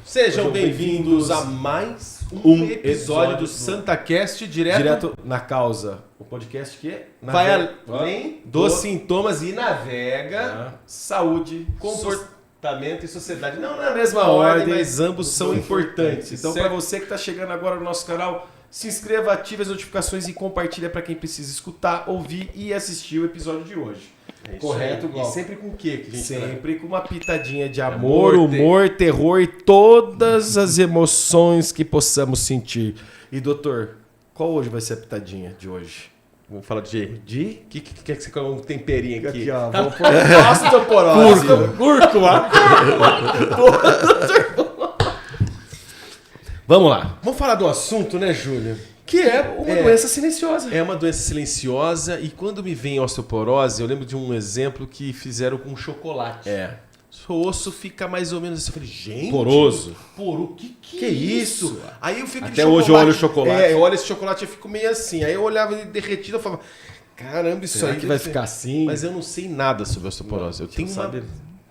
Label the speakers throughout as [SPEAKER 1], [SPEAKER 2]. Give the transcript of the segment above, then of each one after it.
[SPEAKER 1] Sejam bem-vindos a mais um episódio do SantaCast direto
[SPEAKER 2] na causa. O podcast que
[SPEAKER 1] vai além dos sintomas e navega saúde, comportamento e sociedade. Não na mesma ordem, mas ambos são importantes.
[SPEAKER 2] Então, para você que está chegando agora no nosso canal, se inscreva, ative as notificações e compartilha para quem precisa escutar, ouvir e assistir o episódio de hoje.
[SPEAKER 1] Correto, Glauco. E sempre com o quê? Que a gente
[SPEAKER 2] sempre com uma pitadinha de amor, humor, terror e todas as emoções que possamos sentir. E doutor, qual hoje vai ser a pitadinha de hoje?
[SPEAKER 1] Vamos falar de... Que quer que você coloque um temperinho aqui?
[SPEAKER 2] Aqui, ó. Vamos pôr osteoporose.
[SPEAKER 1] Cúrcuma. Vamos lá. Vamos falar do assunto, né, Júlio?
[SPEAKER 2] Que é uma doença silenciosa.
[SPEAKER 1] É uma doença silenciosa e quando me vem osteoporose, eu lembro de um exemplo que fizeram com chocolate. O osso fica mais ou menos assim. Eu falei, gente...
[SPEAKER 2] Poroso.
[SPEAKER 1] Que é isso? Aí eu fico
[SPEAKER 2] até hoje eu olho o chocolate.
[SPEAKER 1] Eu olho esse chocolate e fico meio assim. Aí eu olhava ele derretido e falava, caramba, isso
[SPEAKER 2] será
[SPEAKER 1] aí
[SPEAKER 2] que vai ficar assim?
[SPEAKER 1] Mas eu não sei nada sobre osteoporose. Eu tenho uma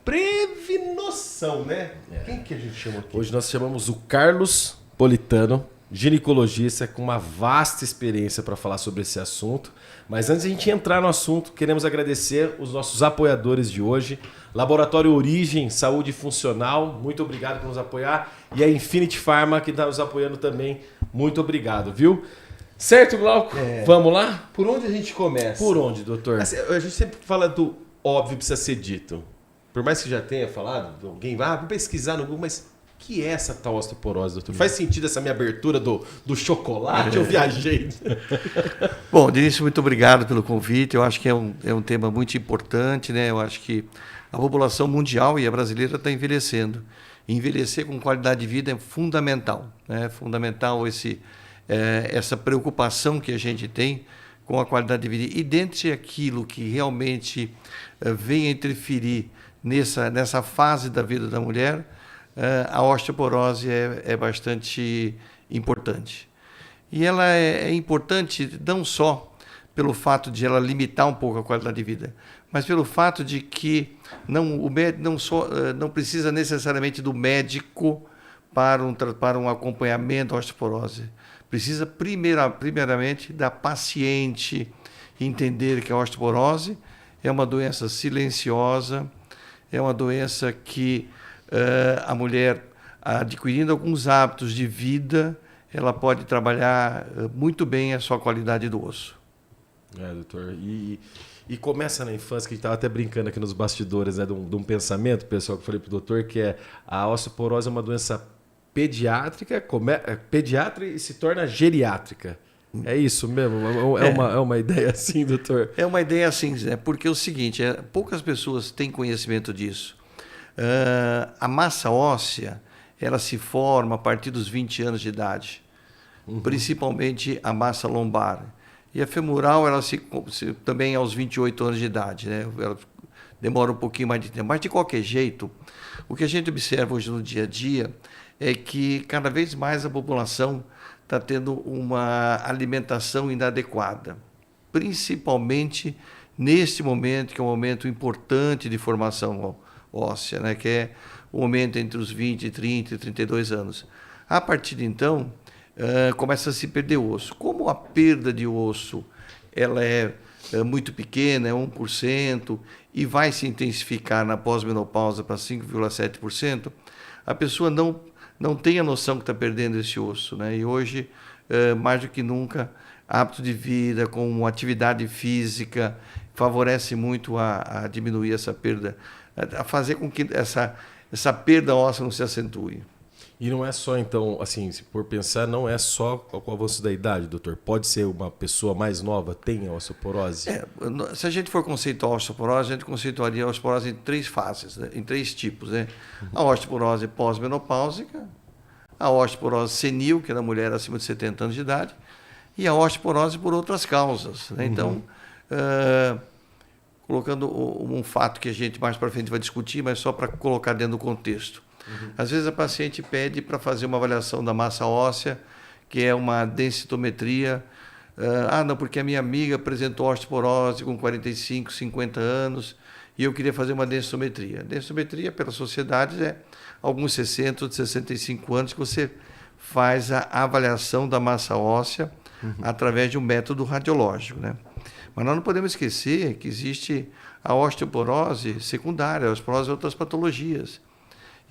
[SPEAKER 1] breve noção, né? Quem que a gente chama aqui?
[SPEAKER 2] Hoje nós chamamos o Carlos Politano, ginecologista com uma vasta experiência para falar sobre esse assunto. Mas antes de a gente entrar no assunto, queremos agradecer os nossos apoiadores de hoje. Laboratório Origem Saúde Funcional, muito obrigado por nos apoiar. E a Infinity Pharma, que está nos apoiando também, muito obrigado, viu? Certo, Glauco? Vamos lá?
[SPEAKER 1] Por onde a gente começa?
[SPEAKER 2] Por onde, doutor?
[SPEAKER 1] Assim, a gente sempre fala do óbvio precisa ser dito. Por mais que já tenha falado, alguém vai pesquisar no Google, mas... O que é essa tal osteoporose, doutor? Faz sentido essa minha abertura do chocolate? Eu viajei.
[SPEAKER 3] Bom, Denise, muito obrigado pelo convite. Eu acho que é um tema muito importante, né? Eu acho que a população mundial e a brasileira está envelhecendo. Envelhecer com qualidade de vida é fundamental, né? É fundamental essa preocupação que a gente tem com a qualidade de vida. E dentre aquilo que realmente vem a interferir nessa fase da vida da mulher, a osteoporose é bastante importante. E ela é importante não só pelo fato de ela limitar um pouco a qualidade de vida, mas pelo fato de que o médico não precisa necessariamente do médico para um acompanhamento da osteoporose. Precisa primeiramente da paciente entender que a osteoporose é uma doença silenciosa, é uma doença que a mulher, adquirindo alguns hábitos de vida, ela pode trabalhar muito bem a sua qualidade do osso.
[SPEAKER 2] Doutor. E começa na infância, que a gente estava até brincando aqui nos bastidores, né, de um pensamento, pessoal, que eu falei para o doutor, que a osteoporose é uma doença pediátrica e se torna geriátrica. É isso mesmo? É uma ideia assim, doutor?
[SPEAKER 3] É uma ideia assim, né? Porque é o seguinte, poucas pessoas têm conhecimento disso. A massa óssea, ela se forma a partir dos 20 anos de idade, principalmente a massa lombar. E a femoral, ela também aos 28 anos de idade, né? Ela demora um pouquinho mais de tempo. Mas, de qualquer jeito, o que a gente observa hoje no dia a dia é que cada vez mais a população está tendo uma alimentação inadequada, principalmente neste momento, que é um momento importante de formação óssea, né? Que é o momento entre os 20, 30 e 32 anos. A partir de então, começa a se perder osso. Como a perda de osso ela é muito pequena, é 1%, e vai se intensificar na pós-menopausa para 5,7%, a pessoa não tem a noção que está perdendo esse osso, né? E hoje, mais do que nunca, hábito de vida, com atividade física, favorece muito a diminuir essa perda, a fazer com que essa perda óssea não se acentue.
[SPEAKER 2] E não é só, então, assim, se for pensar, não é só com o avanço da idade, doutor. Pode ser uma pessoa mais nova, tem osteoporose?
[SPEAKER 3] Se a gente for conceituar a osteoporose, a gente conceituaria a osteoporose em 3 fases, né? Em 3 tipos. Né? A osteoporose pós-menopáusica, a osteoporose senil, que é da mulher acima de 70 anos de idade, e a osteoporose por outras causas. Né? Então, colocando um fato que a gente mais para frente vai discutir, mas só para colocar dentro do contexto. Às vezes a paciente pede para fazer uma avaliação da massa óssea, que é uma densitometria. Não, porque a minha amiga apresentou osteoporose com 45, 50 anos e eu queria fazer uma densitometria. Densitometria, pela sociedade, é alguns 60 ou 65 anos que você faz a avaliação da massa óssea através de um método radiológico, né? Mas nós não podemos esquecer que existe a osteoporose secundária, a osteoporose e outras patologias.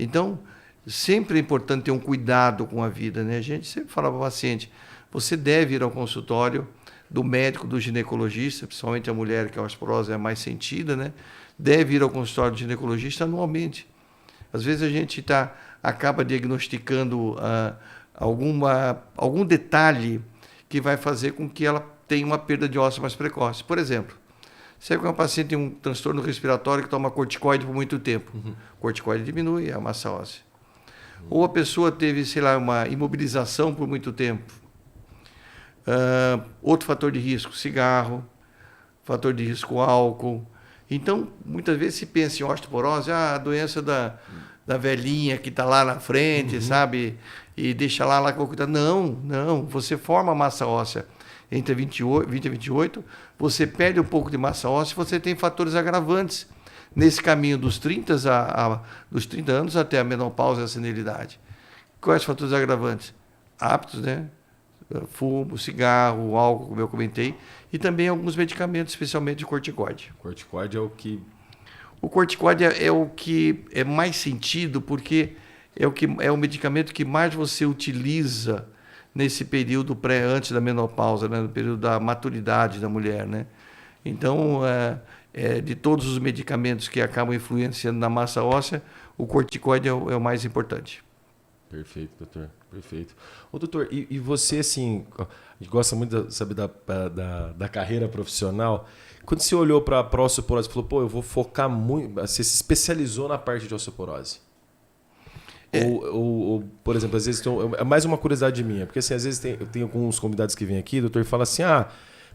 [SPEAKER 3] Então, sempre é importante ter um cuidado com a vida, né? A gente sempre fala para o paciente, você deve ir ao consultório do médico, do ginecologista, principalmente a mulher, que a osteoporose é a mais sentida, né? Deve ir ao consultório do ginecologista anualmente. Às vezes a gente acaba diagnosticando algum detalhe que vai fazer com que ela tenha uma perda de osso mais precoce. Por exemplo, se uma paciente tem um transtorno respiratório que toma corticoide por muito tempo, corticoide diminui a massa óssea. Ou a pessoa teve, sei lá, uma imobilização por muito tempo. Outro fator de risco, cigarro, fator de risco, álcool. Então, muitas vezes se pensa em osteoporose, a doença da velhinha que está lá na frente, sabe? E deixa lá com cuidado. Não, você forma massa óssea entre 20 e 28, você perde um pouco de massa óssea, você tem fatores agravantes nesse caminho dos 30 anos até a menopausa e a senilidade. Quais fatores agravantes? Hábitos, né? Fumo, cigarro, álcool, como eu comentei, e também alguns medicamentos, especialmente de corticoide.
[SPEAKER 2] Corticoide é o que...
[SPEAKER 3] O corticoide é o que é mais sentido, porque é o medicamento que mais você utiliza nesse período antes da menopausa, né? No período da maturidade da mulher, né? Então, de todos os medicamentos que acabam influenciando na massa óssea, o corticoide é o mais importante.
[SPEAKER 2] Perfeito, doutor. Perfeito. Ô, doutor, e você, assim, a gente gosta muito sabe, da carreira profissional. Quando você olhou para a osteoporose e falou, pô, eu vou focar muito... Você se especializou na parte de osteoporose? Ou, por exemplo, às vezes... É mais uma curiosidade minha. Porque, assim, às vezes eu tenho alguns convidados que vêm aqui, o doutor fala assim,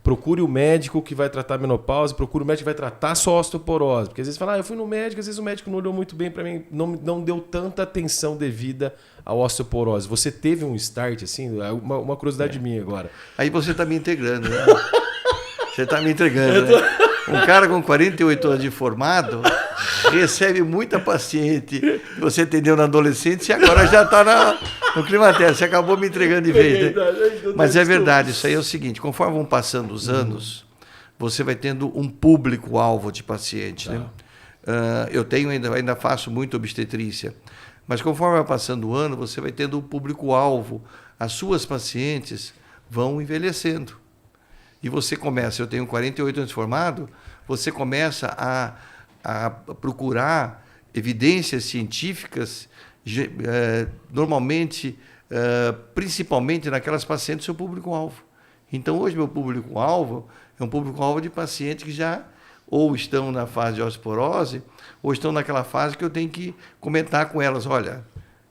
[SPEAKER 2] procure o médico que vai tratar a menopausa, procure o médico que vai tratar só a osteoporose. Porque às vezes fala, eu fui no médico, às vezes o médico não olhou muito bem para mim, não deu tanta atenção devida à osteoporose. Você teve um start, assim? Uma curiosidade minha agora.
[SPEAKER 3] Aí você está me integrando, né? Você está me entregando, né? Um cara com 48 anos de formado recebe muita paciente que você atendeu na adolescência e agora já está no climatério. Você acabou me entregando de vez, né? Mas é verdade, isso aí é o seguinte, conforme vão passando os anos, você vai tendo um público-alvo de paciente. Né? Eu ainda faço muito obstetrícia, mas conforme vai passando o ano, você vai tendo um público-alvo. As suas pacientes vão envelhecendo. E você começa, eu tenho 48 anos de formado, você começa a procurar evidências científicas, normalmente, principalmente naquelas pacientes do seu público-alvo. Então, hoje, meu público-alvo é um público-alvo de pacientes que já ou estão na fase de osteoporose, ou estão naquela fase que eu tenho que comentar com elas, olha,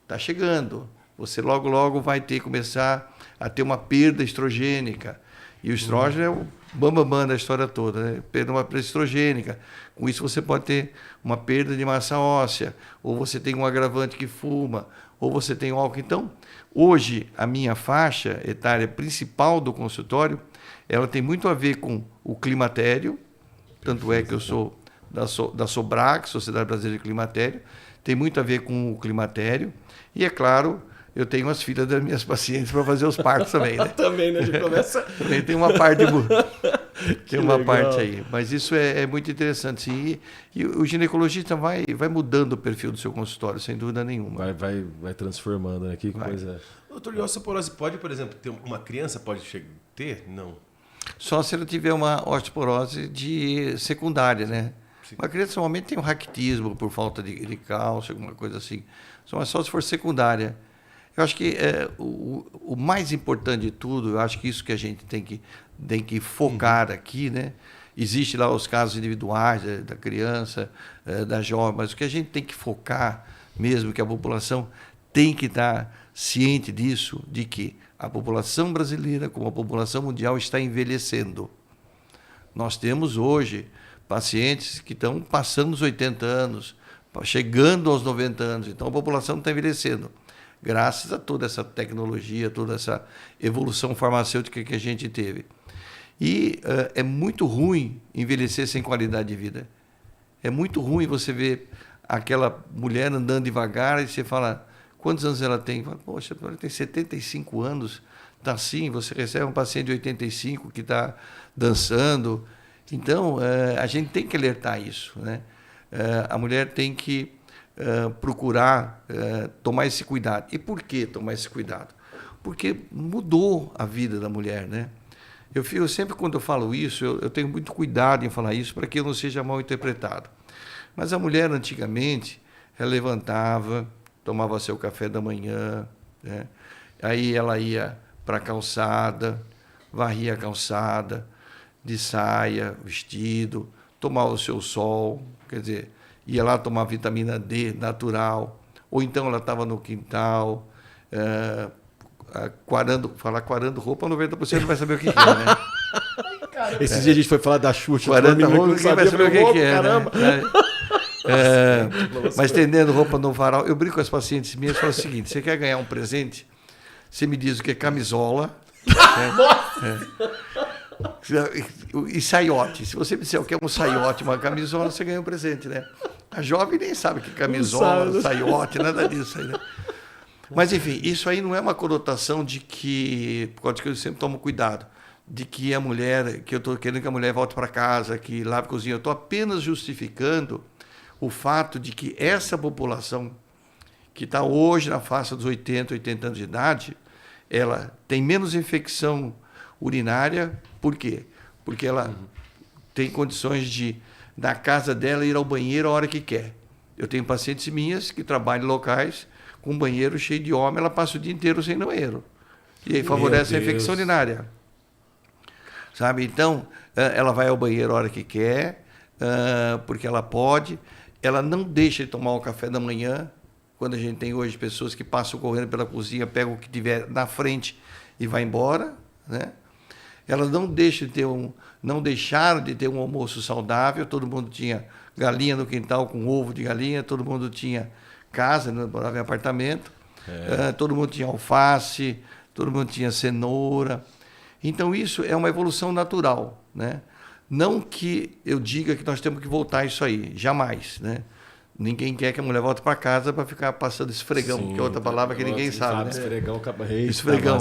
[SPEAKER 3] está chegando, você logo, logo vai começar a ter uma perda estrogênica. E o estrógeno é o bambambam da história toda, né? Perda uma perda estrogênica. Com isso você pode ter uma perda de massa óssea, ou você tem um agravante que fuma, ou você tem álcool. Então, hoje, a minha faixa etária principal do consultório, ela tem muito a ver com o climatério, tanto é que eu sou da SOBRAC, Sociedade Brasileira de Climatério, tem muito a ver com o climatério, e é claro... Eu tenho as filhas das minhas pacientes para fazer os partos também, né?
[SPEAKER 2] Também, né? Já começa...
[SPEAKER 3] Também tem uma parte... tem uma parte aí. Mas isso é muito interessante, sim. E o ginecologista vai mudando o perfil do seu consultório, sem dúvida nenhuma.
[SPEAKER 2] Vai transformando, né? Que coisa...
[SPEAKER 1] Doutor, e a osteoporose pode, por exemplo, ter uma criança pode ter? Não.
[SPEAKER 3] Só se ela tiver uma osteoporose secundária, né? Sim. Uma criança normalmente tem um raquitismo por falta de cálcio, alguma coisa assim. Só se for secundária. Eu acho que o mais importante de tudo, eu acho que isso que a gente tem que focar aqui, né? Existe lá os casos individuais da criança, da jovem, mas o que a gente tem que focar mesmo, que a população tem que estar ciente disso, de que a população brasileira, como a população mundial, está envelhecendo. Nós temos hoje pacientes que estão passando os 80 anos, chegando aos 90 anos, então a população está envelhecendo. Graças a toda essa tecnologia, toda essa evolução farmacêutica que a gente teve. E é muito ruim envelhecer sem qualidade de vida. É muito ruim você ver aquela mulher andando devagar e você fala, quantos anos ela tem? Fala, poxa, ela tem 75 anos, está assim, você recebe um paciente de 85 que está dançando. Então, a gente tem que alertar isso, né? A mulher tem que procurar tomar esse cuidado. E por que tomar esse cuidado? Porque mudou a vida da mulher, né? Eu sempre, quando eu falo isso, eu tenho muito cuidado em falar isso para que eu não seja mal interpretado. Mas a mulher, antigamente, ela levantava, tomava seu café da manhã, né? Aí ela ia para a calçada, varria a calçada, de saia, vestido, tomava o seu sol, quer dizer, ia lá tomar vitamina D natural, ou então ela estava no quintal, quarando roupa, 90% não vai saber o que é, né?
[SPEAKER 2] Esses dias a gente foi falar da Xuxa.
[SPEAKER 3] 40 roupas, ninguém vai saber o que é,
[SPEAKER 2] caramba.
[SPEAKER 3] né? Mas tendendo roupa no varal, eu brinco com as pacientes minhas e falo o seguinte, você quer ganhar um presente? Você me diz o que é camisola, e saiote. Se você me disser o que é um saiote, uma camisola, você ganha um presente, né? A jovem nem sabe o que é camisola, saiote, nada disso aí, né? Mas, enfim, isso aí não é uma conotação de que, por causa que eu sempre tomo cuidado, de que a mulher, que eu estou querendo que a mulher volte para casa, que lave a cozinha. Eu estou apenas justificando o fato de que essa população que está hoje na faixa dos 80 anos de idade, ela tem menos infecção urinária. Por quê? Porque ela tem condições de, na casa dela, ir ao banheiro a hora que quer. Eu tenho pacientes minhas que trabalham em locais com um banheiro cheio de homem, ela passa o dia inteiro sem banheiro. E aí favorece a infecção urinária. Sabe? Então, ela vai ao banheiro a hora que quer, porque ela pode. Ela não deixa de tomar o café da manhã, quando a gente tem hoje pessoas que passam correndo pela cozinha, pegam o que tiver na frente e vai embora, né? Elas não deixaram de ter um almoço saudável. Todo mundo tinha galinha no quintal com ovo de galinha, todo mundo tinha casa, né? Morava em apartamento, todo mundo tinha alface, todo mundo tinha cenoura. Então isso é uma evolução natural, né? Não que eu diga que nós temos que voltar a isso aí, jamais, né? Ninguém quer que a mulher volte para casa para ficar passando esfregão, que é outra palavra que ninguém sabe, né? Esfregão,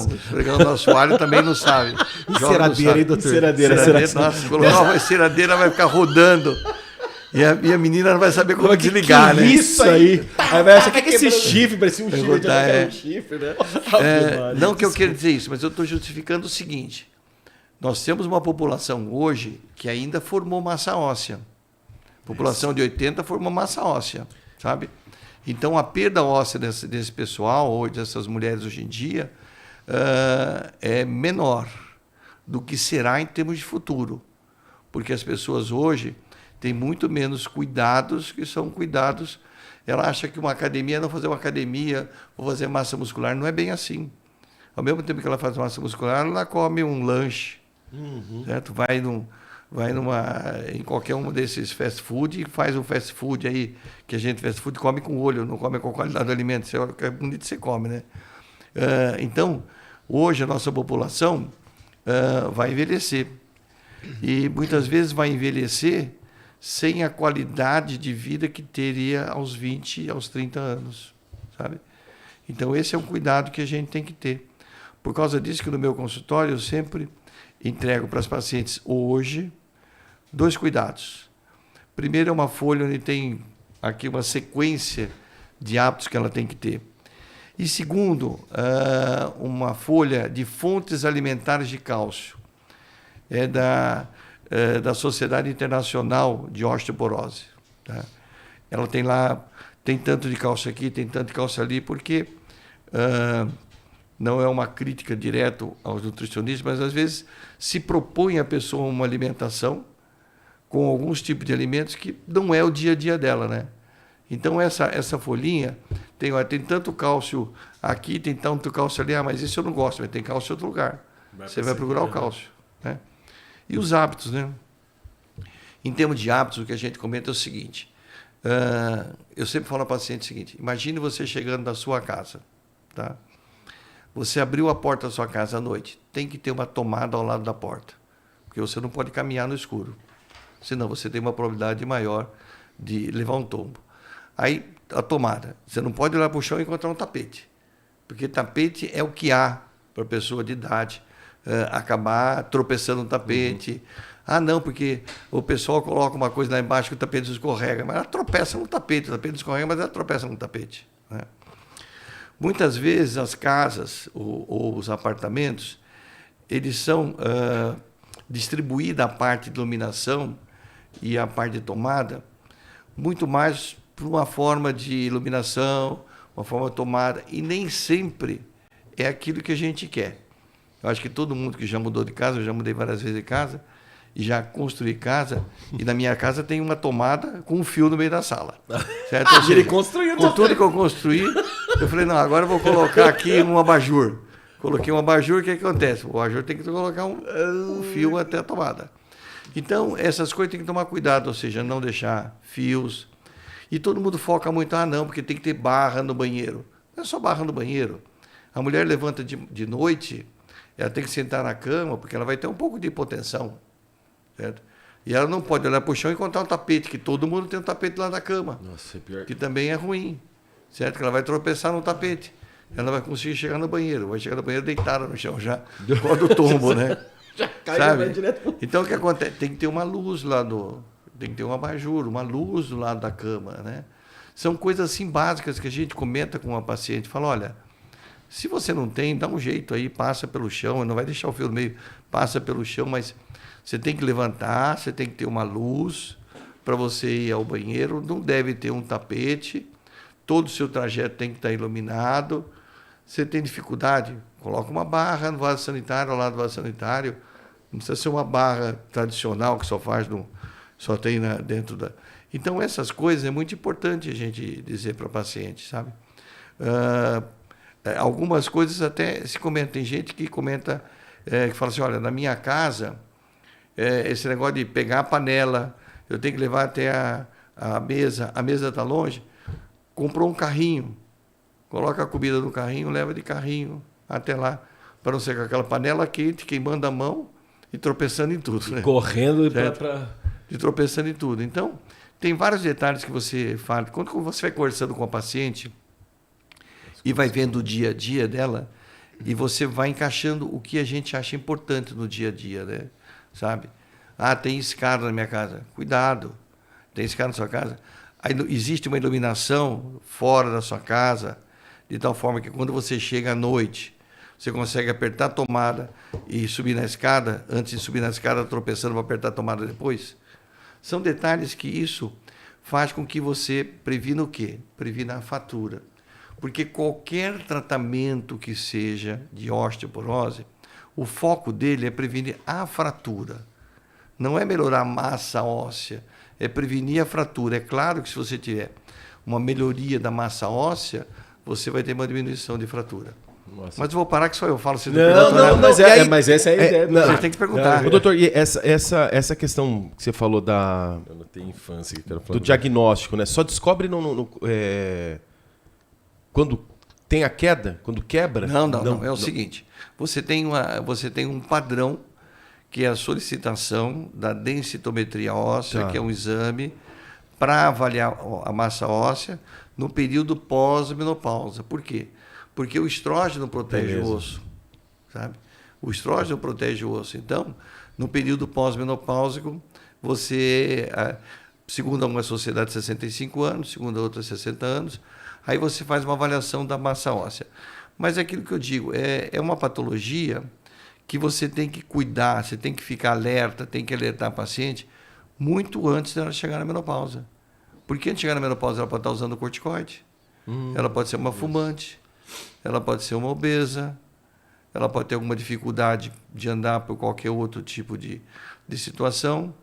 [SPEAKER 3] nosso alho também não sabe.
[SPEAKER 2] Enceradeira, hein, doutor? Enceradeira.
[SPEAKER 3] Nossa, colocar uma enceradeira, vai ficar rodando. E a menina não vai saber como desligar, né?
[SPEAKER 2] Isso aí. Aí vai achar que é esse chifre, parecia um chifre,
[SPEAKER 3] um
[SPEAKER 2] chifre, né?
[SPEAKER 3] Não que eu queira dizer isso, mas eu estou justificando o seguinte. Nós temos uma população hoje que ainda formou massa óssea. A população de 80 formou massa óssea, sabe? Então, a perda óssea desse pessoal, ou dessas mulheres hoje em dia, é menor do que será em termos de futuro. Porque as pessoas hoje têm muito menos cuidados, que são cuidados. Ela acha que uma academia, não fazer uma academia, vou fazer massa muscular, não é bem assim. Ao mesmo tempo que ela faz massa muscular, ela come um lanche, certo? Vai em qualquer um desses fast food e faz um fast food aí, que a gente fast food come com olho, não come com a qualidade do alimento. Você olha que é bonito, você come, né? Então, hoje a nossa população vai envelhecer. E muitas vezes vai envelhecer sem a qualidade de vida que teria aos 20, aos 30 anos, sabe? Então, esse é um cuidado que a gente tem que ter. Por causa disso que no meu consultório eu sempre entrego para as pacientes hoje 2 cuidados. Primeiro é uma folha onde tem aqui uma sequência de hábitos que ela tem que ter. E segundo, uma folha de fontes alimentares de cálcio. É da Sociedade Internacional de Osteoporose. Tá? Ela tem lá, tem tanto de cálcio aqui, tem tanto de cálcio ali, porque não é uma crítica direta aos nutricionistas, mas às vezes se propõe a pessoa uma alimentação com alguns tipos de alimentos que não é o dia a dia dela, né? Então essa folhinha tem tanto cálcio aqui, tem tanto cálcio ali, mas isso eu não gosto, mas tem cálcio em outro lugar. Você vai procurar o cálcio, né? E os hábitos, né? Em termos de hábitos, o que a gente comenta é o seguinte, eu sempre falo ao paciente o seguinte, imagine você chegando da sua casa, tá? Você abriu a porta da sua casa à noite, tem que ter uma tomada ao lado da porta, porque você não pode caminhar no escuro, senão você tem uma probabilidade maior de levar um tombo. Aí, a tomada, você não pode olhar para o chão e encontrar um tapete, porque tapete é o que há para a pessoa de idade acabar tropeçando no tapete. Não, porque o pessoal coloca uma coisa lá embaixo que o tapete escorrega, mas ela tropeça no tapete, o tapete escorrega, mas ela tropeça no tapete, né? Muitas vezes as casas ou os apartamentos, eles são distribuída a parte de iluminação e a parte de tomada muito mais por uma forma de iluminação, uma forma de tomada, e nem sempre é aquilo que a gente quer. Eu acho que todo mundo que já mudou de casa, eu já mudei várias vezes de casa, e já construí casa, e na minha casa tem uma tomada com um fio no meio da sala. Certo? Ou seja,
[SPEAKER 2] Ele construiu
[SPEAKER 3] com tudo que eu construí, eu falei, não, agora eu vou colocar aqui um abajur. Coloquei um abajur, o que acontece? O abajur tem que colocar um fio até a tomada. Então, essas coisas tem que tomar cuidado, ou seja, não deixar fios. E todo mundo foca muito, não, porque tem que ter barra no banheiro. Não é só barra no banheiro. A mulher levanta de noite, ela tem que sentar na cama, porque ela vai ter um pouco de hipotensão, certo? E ela não pode olhar para o chão e encontrar um tapete, que todo mundo tem um tapete lá na cama.
[SPEAKER 2] Nossa, é pior.
[SPEAKER 3] Que também é ruim, certo? Que ela vai tropeçar no tapete. Ela vai conseguir chegar no banheiro, vai chegar no banheiro deitada no chão já, por causa do tombo, né?
[SPEAKER 2] Já cai,
[SPEAKER 3] sabe?
[SPEAKER 2] já vai direto.
[SPEAKER 3] Então, o que acontece? Tem que ter uma luz lá tem que ter um abajur, uma luz do lado da cama, né? São coisas assim básicas que a gente comenta com uma paciente, fala, olha, se você não tem, dá um jeito aí, passa pelo chão, não vai deixar o fio no meio, passa pelo chão, mas você tem que levantar, você tem que ter uma luz para você ir ao banheiro, não deve ter um tapete, todo o seu trajeto tem que estar iluminado. Você tem dificuldade? Coloca uma barra no vaso sanitário, ao lado do vaso sanitário. Não precisa ser uma barra tradicional que só tem dentro da... Então, essas coisas é muito importante a gente dizer para o paciente, sabe? Algumas coisas até se comenta. Tem gente que comenta, que fala assim, olha, na minha casa, esse negócio de pegar a panela, eu tenho que levar até a mesa está longe, comprou um carrinho, coloca a comida no carrinho, leva de carrinho até lá, para não ser com aquela panela quente, queimando a mão e tropeçando em tudo. Né?
[SPEAKER 2] Correndo
[SPEAKER 3] E tropeçando em tudo. Então, tem vários detalhes que você fala. Quando você vai conversando com a paciente e vai vendo o dia a dia dela, e você vai encaixando o que a gente acha importante no dia a dia, né? Sabe? Tem escada na minha casa. Cuidado. Tem escada na sua casa. Aí, existe uma iluminação fora da sua casa, de tal forma que quando você chega à noite, você consegue apertar a tomada e subir na escada, antes de subir na escada, tropeçando para apertar a tomada depois. São detalhes que isso faz com que você previna o quê? Previna a fratura. Porque qualquer tratamento que seja de osteoporose, o foco dele é prevenir a fratura. Não é melhorar a massa óssea, é prevenir a fratura. É claro que se você tiver uma melhoria da massa óssea, você vai ter uma diminuição de fratura.
[SPEAKER 2] Nossa.
[SPEAKER 3] Mas eu vou parar que só eu falo.
[SPEAKER 2] Não, mas essa é a ideia.
[SPEAKER 3] Você tem que perguntar.
[SPEAKER 1] Doutor, e essa questão que você falou
[SPEAKER 2] Eu não tenho infância que quero falar.
[SPEAKER 1] do diagnóstico, né? Só descobre quando tem a queda, quando quebra?
[SPEAKER 3] Não. É o seguinte, você tem um padrão que é a solicitação da densitometria óssea, que é um exame para avaliar a massa óssea no período pós-menopausa. Por quê? Porque o estrógeno protege o osso, sabe? O estrógeno protege o osso. Então, no período pós-menopáusico, você, segundo uma sociedade, 65 anos, segundo a outra, 60 anos, aí você faz uma avaliação da massa óssea. Mas é aquilo que eu digo, é uma patologia que você tem que cuidar, você tem que ficar alerta, tem que alertar a paciente muito antes dela chegar na menopausa. Porque antes de chegar na menopausa, ela pode estar usando corticoide, ela pode ser uma fumante, ela pode ser uma obesa, ela pode ter alguma dificuldade de andar por qualquer outro tipo de situação,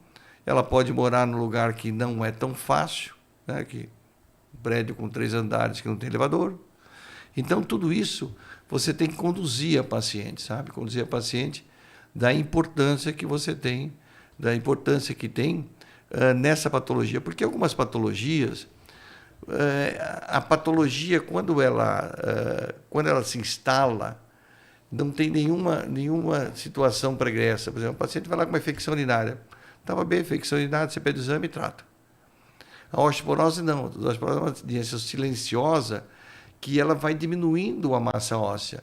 [SPEAKER 3] ela pode morar num lugar que não é tão fácil, né? Que um prédio com 3 andares que não tem elevador. Então, tudo isso você tem que conduzir a paciente, sabe? Conduzir a paciente da importância que você tem, da importância que tem nessa patologia. Porque algumas patologias, a patologia, quando ela se instala, não tem nenhuma situação pregressa. Por exemplo, o paciente vai lá com uma infecção urinária. Estava bem, infecção urinária, você pede o exame e trata. A osteoporose não. A osteoporose é uma doença silenciosa que ela vai diminuindo a massa óssea.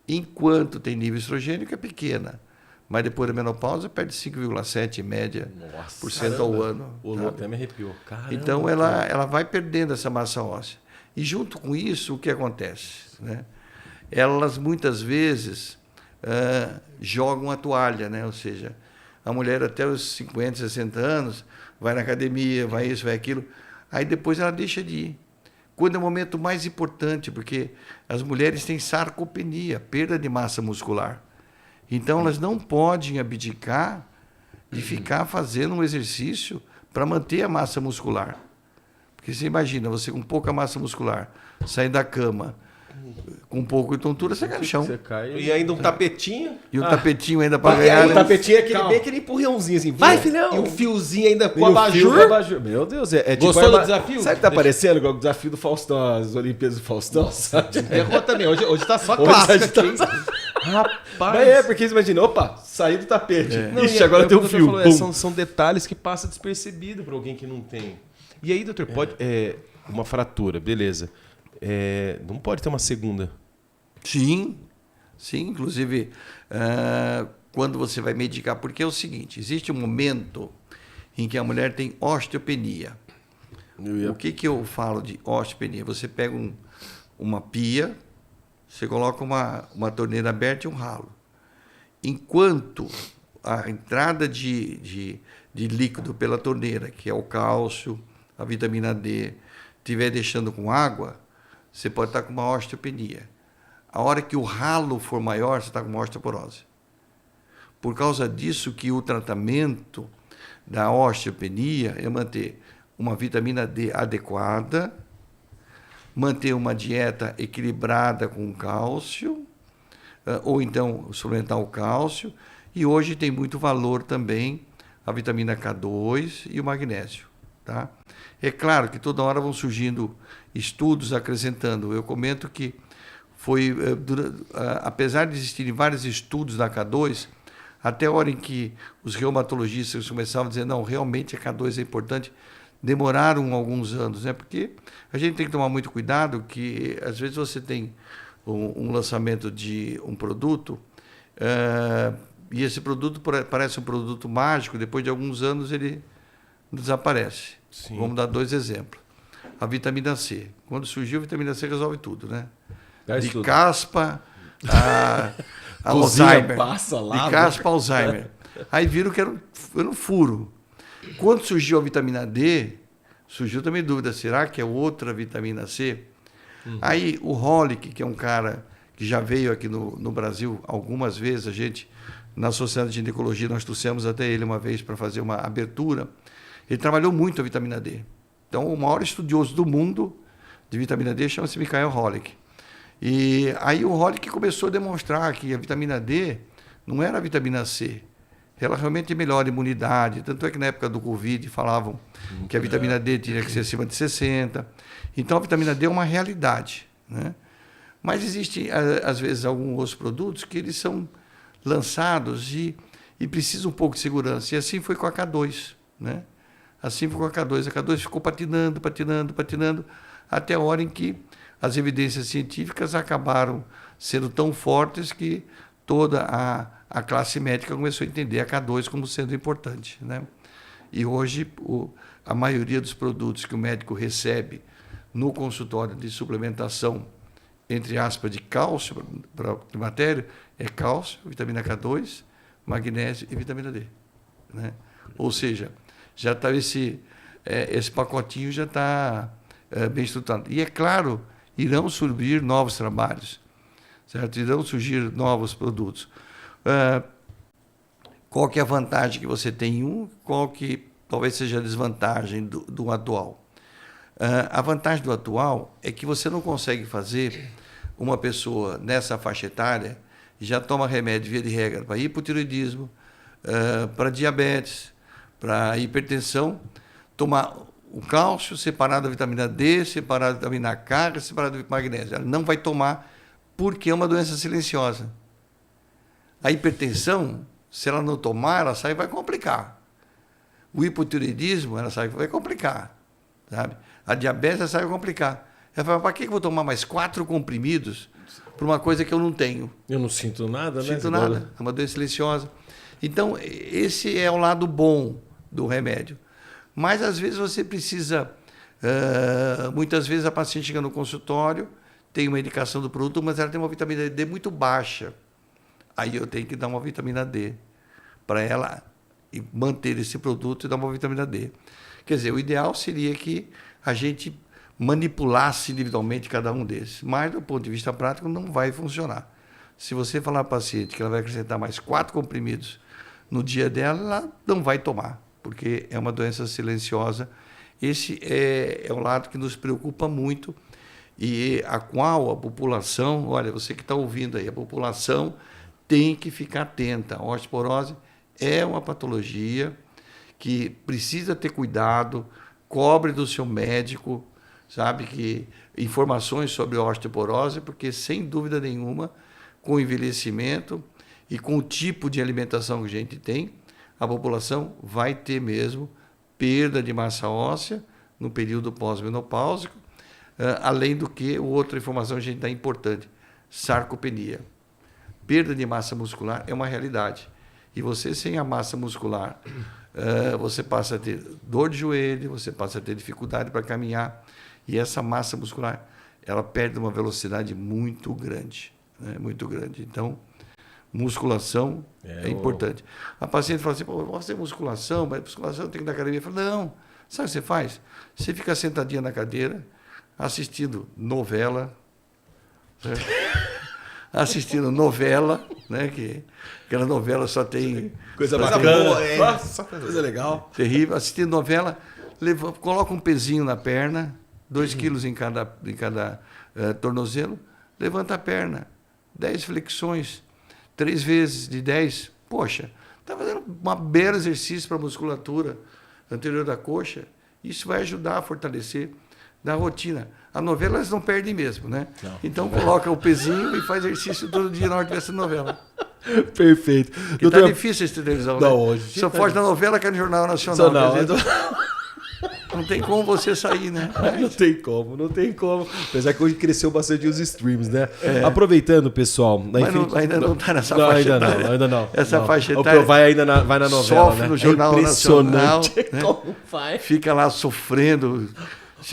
[SPEAKER 3] Enquanto tem nível estrogênico, é pequena. Mas depois da menopausa, perde 5,7% em média por cento ao ano.
[SPEAKER 2] O louco até me arrepiou. Caramba,
[SPEAKER 3] então, ela vai perdendo essa massa óssea. E junto com isso, o que acontece? Né? Elas, muitas vezes, jogam a toalha, né? Ou seja, a mulher até os 50, 60 anos vai na academia, vai isso, vai aquilo, aí depois ela deixa de ir. Quando é o momento mais importante, porque as mulheres têm sarcopenia, perda de massa muscular. Então, elas não podem abdicar de ficar fazendo um exercício para manter a massa muscular. Porque você imagina, você com pouca massa muscular, sair da cama com um pouco de tontura, você cai no chão.
[SPEAKER 1] E ainda um tapetinho.
[SPEAKER 3] E um tapetinho ainda para ganhar.
[SPEAKER 2] O tapetinho é bem aquele empurrãozinho assim. Vai, filhão!
[SPEAKER 1] E um fiozinho ainda com
[SPEAKER 2] E o fio
[SPEAKER 1] abajur.
[SPEAKER 2] do abajur. Meu Deus, é tipo...
[SPEAKER 1] Gostou do desafio?
[SPEAKER 2] Sabe o que tá parecendo? Igual o desafio do Faustão, as Olimpíadas do Faustão, sabe?
[SPEAKER 1] Errou também. Hoje tá só
[SPEAKER 2] Hoje
[SPEAKER 1] clássica
[SPEAKER 2] tá-
[SPEAKER 1] aqui, hein? Rapaz.
[SPEAKER 2] Mas porque você imagina, opa, saí do tapete.
[SPEAKER 1] Não,
[SPEAKER 2] Ixi,
[SPEAKER 1] e
[SPEAKER 2] agora tem um
[SPEAKER 1] o que o
[SPEAKER 2] fio.
[SPEAKER 1] doutor
[SPEAKER 2] Bum.
[SPEAKER 1] falou, são detalhes que passam despercebido para alguém que não tem. E aí, doutor, pode... uma fratura, beleza. Não pode ter uma segunda.
[SPEAKER 3] Sim, inclusive quando você vai medicar, porque é o seguinte, existe um momento em que a mulher tem osteopenia. O que eu falo de osteopenia? Você pega uma pia, você coloca uma torneira aberta e um ralo. Enquanto a entrada de líquido pela torneira, que é o cálcio, a vitamina D, estiver deixando com água, você pode estar com uma osteopenia. A hora que o ralo for maior, você está com uma osteoporose. Por causa disso que o tratamento da osteopenia é manter uma vitamina D adequada, manter uma dieta equilibrada com cálcio, ou então suplementar o cálcio, e hoje tem muito valor também a vitamina K2 e o magnésio. Tá? É claro que toda hora vão surgindo estudos acrescentando. Eu comento que apesar de existirem vários estudos da K2, até a hora em que os reumatologistas começavam a dizer, não, realmente a K2 é importante, demoraram alguns anos, né? Porque a gente tem que tomar muito cuidado que, às vezes, você tem um lançamento de um produto e esse produto parece um produto mágico, depois de alguns anos ele desaparece. Sim. Vamos dar 2 exemplos. A vitamina C. Quando surgiu, a vitamina C resolve tudo, né? De caspa a Alzheimer.
[SPEAKER 2] Passa lá,
[SPEAKER 3] de caspa a Alzheimer. Aí viram que era um furo. Quando surgiu a vitamina D, surgiu também dúvida, será que é outra vitamina C? Aí o Holick, que é um cara que já veio aqui no Brasil algumas vezes, a gente, na Sociedade de Ginecologia, nós trouxemos até ele uma vez para fazer uma abertura, ele trabalhou muito a vitamina D. Então, o maior estudioso do mundo de vitamina D chama-se Michael Holick. E aí o Holick começou a demonstrar que a vitamina D não era a vitamina C. Ela realmente melhora a imunidade. Tanto é que na época do Covid falavam que a vitamina D tinha que ser acima de 60. Então a vitamina D é uma realidade, né? Mas existe, às vezes, alguns outros produtos que eles são lançados e precisam um pouco de segurança. E assim foi com a K2, né? Assim foi com a K2. A K2 ficou patinando, até a hora em que as evidências científicas acabaram sendo tão fortes que toda a classe médica começou a entender a K2 como sendo importante, né? E hoje a maioria dos produtos que o médico recebe no consultório de suplementação, entre aspas, de cálcio para climatério, é cálcio, vitamina K2, magnésio e vitamina D, né? Ou seja, já está esse pacotinho já está bem estruturado. E é claro irão surgir novos trabalhos, certo? Irão surgir novos produtos. Qual que é a vantagem que você tem em um, qual que talvez seja a desvantagem do atual? A vantagem do atual é que você não consegue fazer uma pessoa nessa faixa etária já toma remédio via de regra para hipotireoidismo, para diabetes, para hipertensão, tomar o cálcio separado da vitamina D, separado da vitamina K, separado do magnésio. Ela não vai tomar porque é uma doença silenciosa. A hipertensão, se ela não tomar, ela sai e vai complicar. O hipotireoidismo, ela sai e vai complicar. Sabe? A diabetes, ela sai e vai complicar. Ela fala, para que eu vou tomar mais 4 comprimidos para uma coisa que eu não tenho?
[SPEAKER 2] Eu não sinto nada, né?
[SPEAKER 3] Não sinto nada. É uma doença silenciosa. Então, esse é o lado bom do remédio. Mas, às vezes, você precisa... muitas vezes, a paciente chega no consultório, tem uma indicação do produto, mas ela tem uma vitamina D muito baixa. Aí eu tenho que dar uma vitamina D para ela manter esse produto e dar uma vitamina D. Quer dizer, o ideal seria que a gente manipulasse individualmente cada um desses. Mas, do ponto de vista prático, não vai funcionar. Se você falar para a paciente que ela vai acrescentar mais 4 comprimidos no dia dela, ela não vai tomar, porque é uma doença silenciosa. Esse é o lado que nos preocupa muito e a qual a população, olha, você que está ouvindo aí, a população tem que ficar atenta. A osteoporose é uma patologia que precisa ter cuidado, cobre do seu médico, sabe, que informações sobre a osteoporose, porque, sem dúvida nenhuma, com o envelhecimento e com o tipo de alimentação que a gente tem, a população vai ter mesmo perda de massa óssea no período pós-menopáusico, além do que, outra informação que a gente dá importante, sarcopenia. Perda de massa muscular é uma realidade. E você, sem a massa muscular, você passa a ter dor de joelho, você passa a ter dificuldade para caminhar, e essa massa muscular, ela perde uma velocidade muito grande, né? Muito grande. Então, musculação é importante. A paciente fala assim, pô, eu posso ter musculação, mas musculação tem que ir na academia. Eu falo, não, sabe o que você faz? Você fica sentadinha na cadeira, assistindo novela, certo? Assistindo novela, né? Que aquela novela só tem
[SPEAKER 2] Coisa
[SPEAKER 1] bacana.
[SPEAKER 2] boa, só coisa legal.
[SPEAKER 3] Terrível. Assistindo novela, coloca um pezinho na perna, 2 quilos em cada tornozelo, levanta a perna, 10 flexões, 3 vezes de 10. Poxa, está fazendo um belo exercício para a musculatura anterior da coxa. Isso vai ajudar a fortalecer da rotina. A novela eles não perdem mesmo, né? Não. Então coloca o pezinho e faz exercício todo dia na hora que essa novela.
[SPEAKER 2] Perfeito.
[SPEAKER 3] Porque tá difícil essa televisão, né?
[SPEAKER 2] Não, hoje.
[SPEAKER 3] Só foge da novela que é no Jornal Nacional. Não tem como você sair, né?
[SPEAKER 2] Não tem como, não tem como. Apesar que hoje cresceu bastante os streams, né? Aproveitando, pessoal.
[SPEAKER 3] Mas ainda não está nessa faixa etária.
[SPEAKER 2] Ainda não.
[SPEAKER 3] Essa faixa etária.
[SPEAKER 2] Vai na novela.
[SPEAKER 3] Sofre,
[SPEAKER 2] né?
[SPEAKER 3] no Jornal Nacional.
[SPEAKER 2] Né? Como vai?
[SPEAKER 3] Fica lá sofrendo.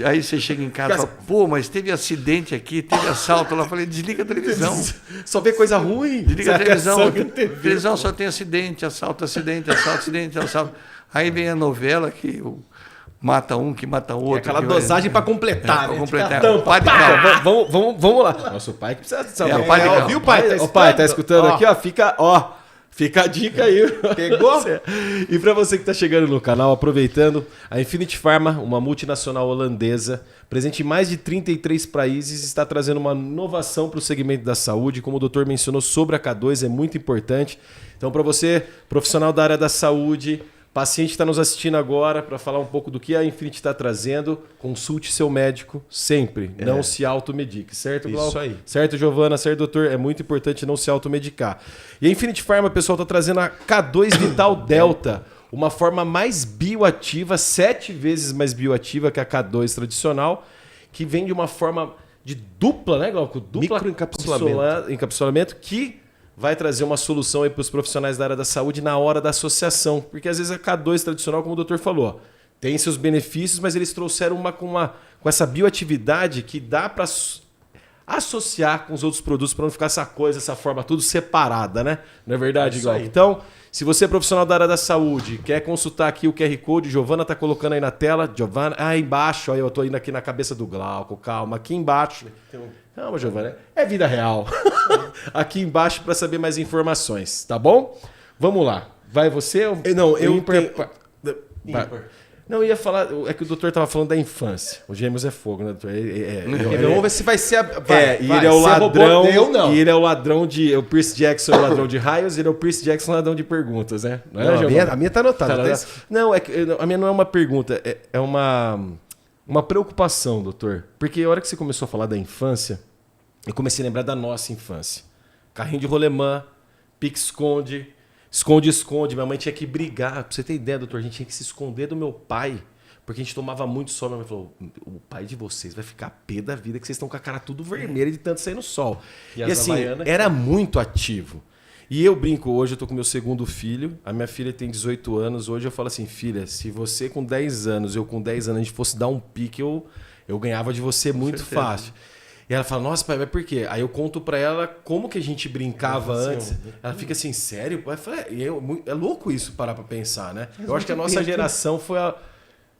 [SPEAKER 3] Aí você chega em casa e fala, pô, mas teve acidente aqui, teve assalto lá. Eu falei, desliga a televisão.
[SPEAKER 2] Só vê coisa ruim.
[SPEAKER 3] Desliga a televisão. A televisão só tem acidente, assalto, acidente, assalto, acidente, assalto. Aí vem a novela que mata um, que mata outro.
[SPEAKER 2] Aquela dosagem para completar,
[SPEAKER 3] né?
[SPEAKER 2] Para
[SPEAKER 3] completar.
[SPEAKER 2] Pai de cal. Vamos lá. Nosso pai que precisa saber.
[SPEAKER 3] O pai de cal.
[SPEAKER 2] Viu, pai? O pai tá escutando aqui, ó. Fica a dica aí.
[SPEAKER 1] Pegou?
[SPEAKER 2] E para você que está chegando no canal, aproveitando, a Infinity Pharma, uma multinacional holandesa, presente em mais de 33 países, está trazendo uma inovação para o segmento da saúde. Como o doutor mencionou sobre a K2, é muito importante. Então, para você, profissional da área da saúde, paciente que está nos assistindo agora, para falar um pouco do que a Infinity está trazendo, consulte seu médico sempre. Não se automedique, certo, Glauco?
[SPEAKER 1] Isso aí.
[SPEAKER 2] Certo, Giovana? Certo, doutor? É muito importante não se automedicar. E a Infinity Pharma, pessoal, está trazendo a K2 Vital Delta, uma forma mais bioativa, 7 vezes mais bioativa que a K2 tradicional, que vem de uma forma de dupla, né, Glauco? Dupla encapsulamento que vai trazer uma solução aí para os profissionais da área da saúde na hora da associação. Porque às vezes a K2 tradicional, como o doutor falou, tem seus benefícios, mas eles trouxeram uma com essa bioatividade que dá para associar com os outros produtos para não ficar essa coisa, essa forma tudo separada, né? Não é verdade,
[SPEAKER 1] Isso
[SPEAKER 2] Glauco?
[SPEAKER 1] aí.
[SPEAKER 2] Então, se você é profissional da área da saúde, quer consultar aqui o QR Code, Giovana tá colocando aí na tela. Giovana, embaixo, aí eu tô indo aqui na cabeça do Glauco, calma, aqui embaixo. Calma, Giovana, é vida real. Aqui embaixo para saber mais informações, tá bom? Vamos lá. Vai você?
[SPEAKER 1] Não, eu
[SPEAKER 2] ímpar?
[SPEAKER 1] tenho-
[SPEAKER 2] Vai.
[SPEAKER 1] ímpar.
[SPEAKER 2] Não, eu ia falar, é que o doutor tava falando da infância. O Gêmeos é fogo, né, doutor?
[SPEAKER 1] Vamos ver se vai ser a.
[SPEAKER 2] E ele é o ladrão.
[SPEAKER 1] Eu não.
[SPEAKER 2] E ele é o ladrão de. O Pierce Jackson é o ladrão de raios, e ele é o Pierce Jackson ladrão de perguntas, né? Não,
[SPEAKER 1] Não,
[SPEAKER 2] Giovana?
[SPEAKER 1] a minha tá anotada.
[SPEAKER 2] Tá,
[SPEAKER 1] tá
[SPEAKER 2] né?
[SPEAKER 1] isso?
[SPEAKER 2] Não, é que a minha não é uma pergunta, é uma preocupação, doutor. Porque a hora que você começou a falar da infância, eu comecei a lembrar da nossa infância. Carrinho de rolemã, pique-esconde, esconde-esconde. Minha mãe tinha que brigar. Pra você ter ideia, doutor, a gente tinha que se esconder do meu pai. Porque a gente tomava muito sol. Minha mãe falou, o pai de vocês vai ficar pé da vida que vocês estão com a cara tudo vermelha de tanto sair no sol.
[SPEAKER 1] E
[SPEAKER 2] E
[SPEAKER 1] as
[SPEAKER 2] assim,
[SPEAKER 1] Havaianas?
[SPEAKER 2] era muito ativo. E eu brinco hoje, eu tô com meu segundo filho. A minha filha tem 18 anos. Hoje eu falo assim, filha, se você com 10 anos, eu com 10 anos, a gente fosse dar um pique, eu ganhava de você muito
[SPEAKER 3] certeza.
[SPEAKER 2] fácil. E ela fala, nossa, pai, mas por quê? Aí eu conto pra ela como que a gente brincava antes. Ela fica assim, sério? Eu falei, é louco isso, parar pra pensar, né? Eu acho que a nossa geração foi a...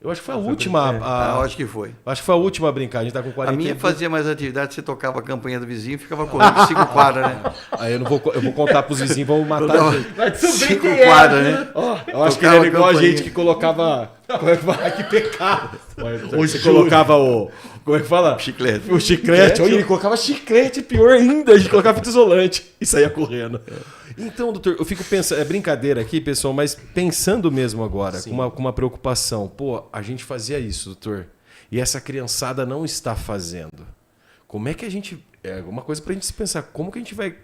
[SPEAKER 2] Eu acho que foi a última...
[SPEAKER 3] Eu acho que foi.
[SPEAKER 2] Acho que foi a última a brincar. A gente tá com
[SPEAKER 3] A
[SPEAKER 2] 40
[SPEAKER 3] minha fazia mais atividade, você tocava a campanha do vizinho e ficava correndo 5 quadras, né?
[SPEAKER 2] Aí eu vou contar pros vizinhos, vão matar a gente.
[SPEAKER 1] Vai descobrir
[SPEAKER 3] 5 quadras, né?
[SPEAKER 2] Eu acho que
[SPEAKER 3] Tocava
[SPEAKER 2] ele era igual a
[SPEAKER 3] campainha.
[SPEAKER 2] gente que colocava... Como é que fala? Que pecado. Você
[SPEAKER 1] juro.
[SPEAKER 2] colocava o... Como é que fala?
[SPEAKER 3] Chiclete.
[SPEAKER 2] O chiclete. Olha, ele colocava chiclete, pior ainda. A gente colocava fita isolante e saía correndo. Então, doutor, eu fico pensando... É brincadeira aqui, pessoal, mas pensando mesmo agora, com uma preocupação. Pô, a gente fazia isso, doutor. E essa criançada não está fazendo. Como é que a gente... É uma coisa pra gente se pensar. Como que a gente vai...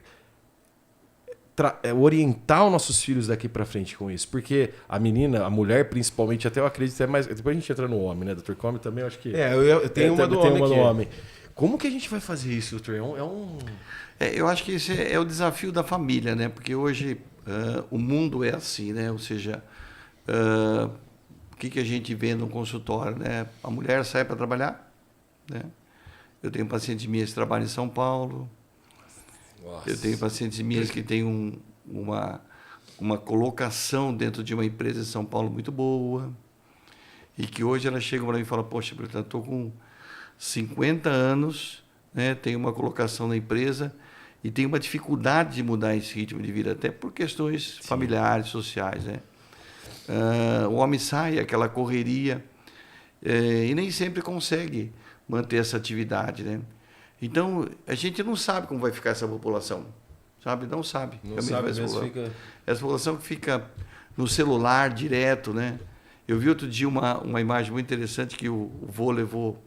[SPEAKER 2] orientar os nossos filhos daqui pra frente com isso. Porque a menina, a mulher principalmente, até eu acredito, é mais. Depois a gente entra no homem, né, doutor? Come também, eu acho que.
[SPEAKER 1] Eu tenho uma do
[SPEAKER 2] tem
[SPEAKER 1] homem
[SPEAKER 2] uma do
[SPEAKER 1] aqui.
[SPEAKER 2] homem. Como que a gente vai fazer isso, doutor?
[SPEAKER 3] Eu acho que esse é o desafio da família, né? Porque hoje o mundo é assim, né? Ou seja, o que a gente vê no consultório, né? A mulher sai para trabalhar, né? Eu tenho pacientes minhas que trabalham em São Paulo.
[SPEAKER 2] Nossa.
[SPEAKER 3] Eu tenho pacientes minhas que têm uma colocação dentro de uma empresa em São Paulo muito boa e que hoje elas chegam para mim e falam, poxa, eu estou com 50 anos, né, tenho uma colocação na empresa e tenho uma dificuldade de mudar esse ritmo de vida, até por questões familiares, sociais. Né? O homem sai, aquela correria, e nem sempre consegue manter essa atividade, né? Então, a gente não sabe como vai ficar essa população, sabe? Não sabe.
[SPEAKER 2] Não sabe, mesmo fica...
[SPEAKER 3] Essa população que fica no celular direto, né? Eu vi outro dia uma imagem muito interessante que o vô levou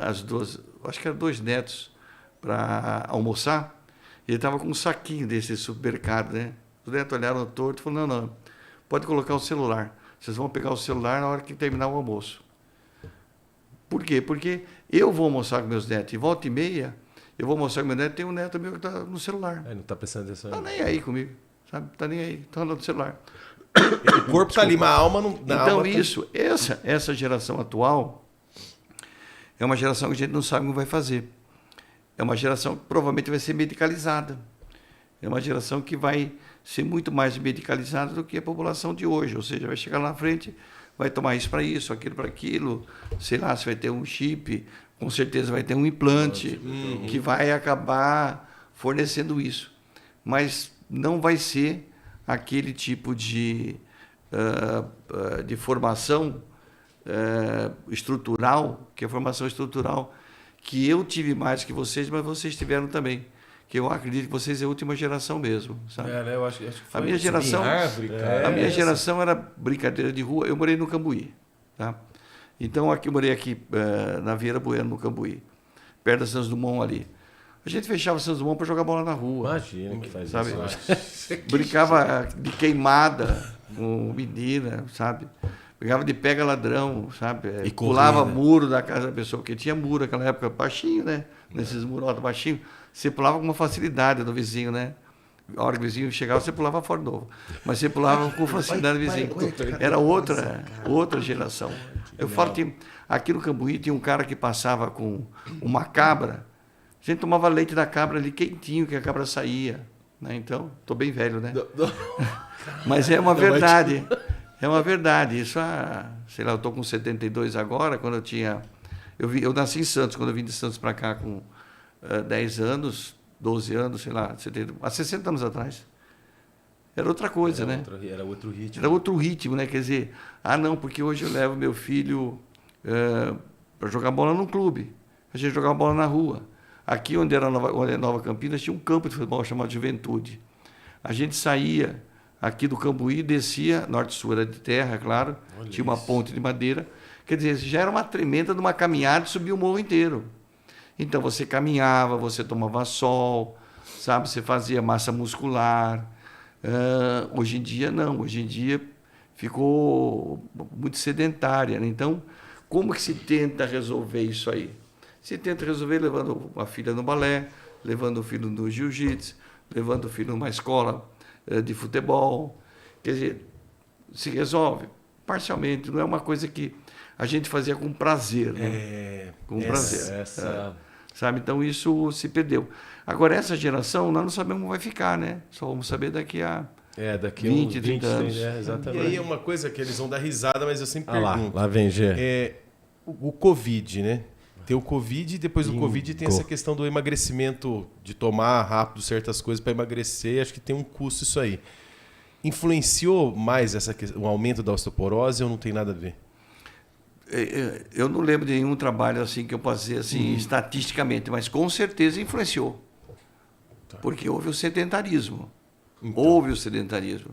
[SPEAKER 3] as duas, acho que eram 2 netos, para almoçar, e ele estava com um saquinho desse supermercado, né? Os netos olharam torto e falaram, não, pode colocar o celular. Vocês vão pegar o celular na hora que terminar o almoço. Por quê? Porque eu vou almoçar com meus netos, e volta e meia, eu vou almoçar com meu neto, tem um neto meu que está no celular.
[SPEAKER 2] Não está prestando atenção.
[SPEAKER 3] Está nem aí comigo, sabe? Está nem aí, está no celular.
[SPEAKER 1] O corpo tá ali, mas a alma não...
[SPEAKER 3] Então, essa geração atual é uma geração que a gente não sabe como vai fazer. É uma geração que provavelmente vai ser medicalizada. É uma geração que vai ser muito mais medicalizada do que a população de hoje. Ou seja, vai chegar lá na frente, vai tomar isso para isso, aquilo para aquilo. Sei lá, se vai ter um chip, com certeza vai ter um implante que vai acabar fornecendo isso. Mas não vai ser aquele tipo de formação estrutural, que é a formação estrutural que eu tive mais que vocês, mas vocês tiveram também. Que eu acredito que vocês é a última geração mesmo, sabe?
[SPEAKER 2] Né, eu acho que foi
[SPEAKER 3] a minha geração,
[SPEAKER 1] árvore, cara.
[SPEAKER 3] a minha geração era brincadeira de rua. Eu morei no Cambuí, tá? Então eu morei aqui na Vieira Bueno, no Cambuí, perto da Santos Dumont ali. A gente fechava o Santos Dumont para jogar bola na rua.
[SPEAKER 2] Imagina que faz
[SPEAKER 3] sabe?
[SPEAKER 2] isso.
[SPEAKER 3] Brincava de queimada com menina, sabe? Brincava de pega ladrão, sabe?
[SPEAKER 2] E
[SPEAKER 3] pulava
[SPEAKER 2] corrida.
[SPEAKER 3] muro da casa da pessoa, porque tinha muro naquela época, baixinho, né? Nesses muros altos, baixinho. Você pulava com uma facilidade do vizinho, né? A hora que o vizinho chegava, você pulava fora de novo. Mas você pulava com facilidade do vizinho. Era outra geração. Eu falo que aqui no Cambuí tinha um cara que passava com uma cabra A gente tomava leite da cabra ali quentinho, que a cabra saía. Né? Então, estou bem velho, né? Mas é uma verdade. É uma verdade. Isso, sei lá, eu estou com 72 agora, quando eu nasci em Santos, quando eu vim de Santos para cá com 10 anos, 12 anos, sei lá, há 60 anos atrás. Era outra coisa, né?
[SPEAKER 2] Era outro ritmo.
[SPEAKER 3] Era outro ritmo, né? Quer dizer, não, porque hoje eu levo meu filho para jogar bola num clube. A gente jogava bola na rua. Aqui, onde era Nova Campinas, tinha um campo de futebol chamado Juventude. A gente saía aqui do Cambuí, descia, norte-sul era de terra, claro, tinha uma ponte de madeira. Quer dizer, já era uma tremenda de uma caminhada de subir o morro inteiro. Então, você caminhava, você tomava sol, sabe? Você fazia massa muscular. Hoje em dia, não. Hoje em dia, ficou muito sedentária. Né? Então, como que se tenta resolver isso aí? Se tenta resolver levando a filha no balé, levando o filho no jiu-jitsu, levando o filho numa escola de futebol. Quer dizer, se resolve parcialmente. Não é uma coisa que a gente fazia com prazer. Né? Com prazer. Sabe? Então, isso se perdeu. Agora, essa geração, nós não sabemos como vai ficar, né? Só vamos saber daqui a
[SPEAKER 2] daqui
[SPEAKER 3] 20, 30 anos.
[SPEAKER 2] Exatamente.
[SPEAKER 1] E aí é uma coisa que eles vão dar risada, mas eu sempre pergunto.
[SPEAKER 2] Lá vem, Gê.
[SPEAKER 1] O Covid, né? Tem o Covid e depois do Covid tem essa questão do emagrecimento, de tomar rápido certas coisas para emagrecer. Acho que tem um custo isso aí. Influenciou mais o aumento da osteoporose ou não tem nada a ver?
[SPEAKER 3] Eu não lembro de nenhum trabalho assim que eu possa dizer assim, estatisticamente, mas com certeza influenciou. Tá. Porque houve o sedentarismo. Então. Houve o sedentarismo.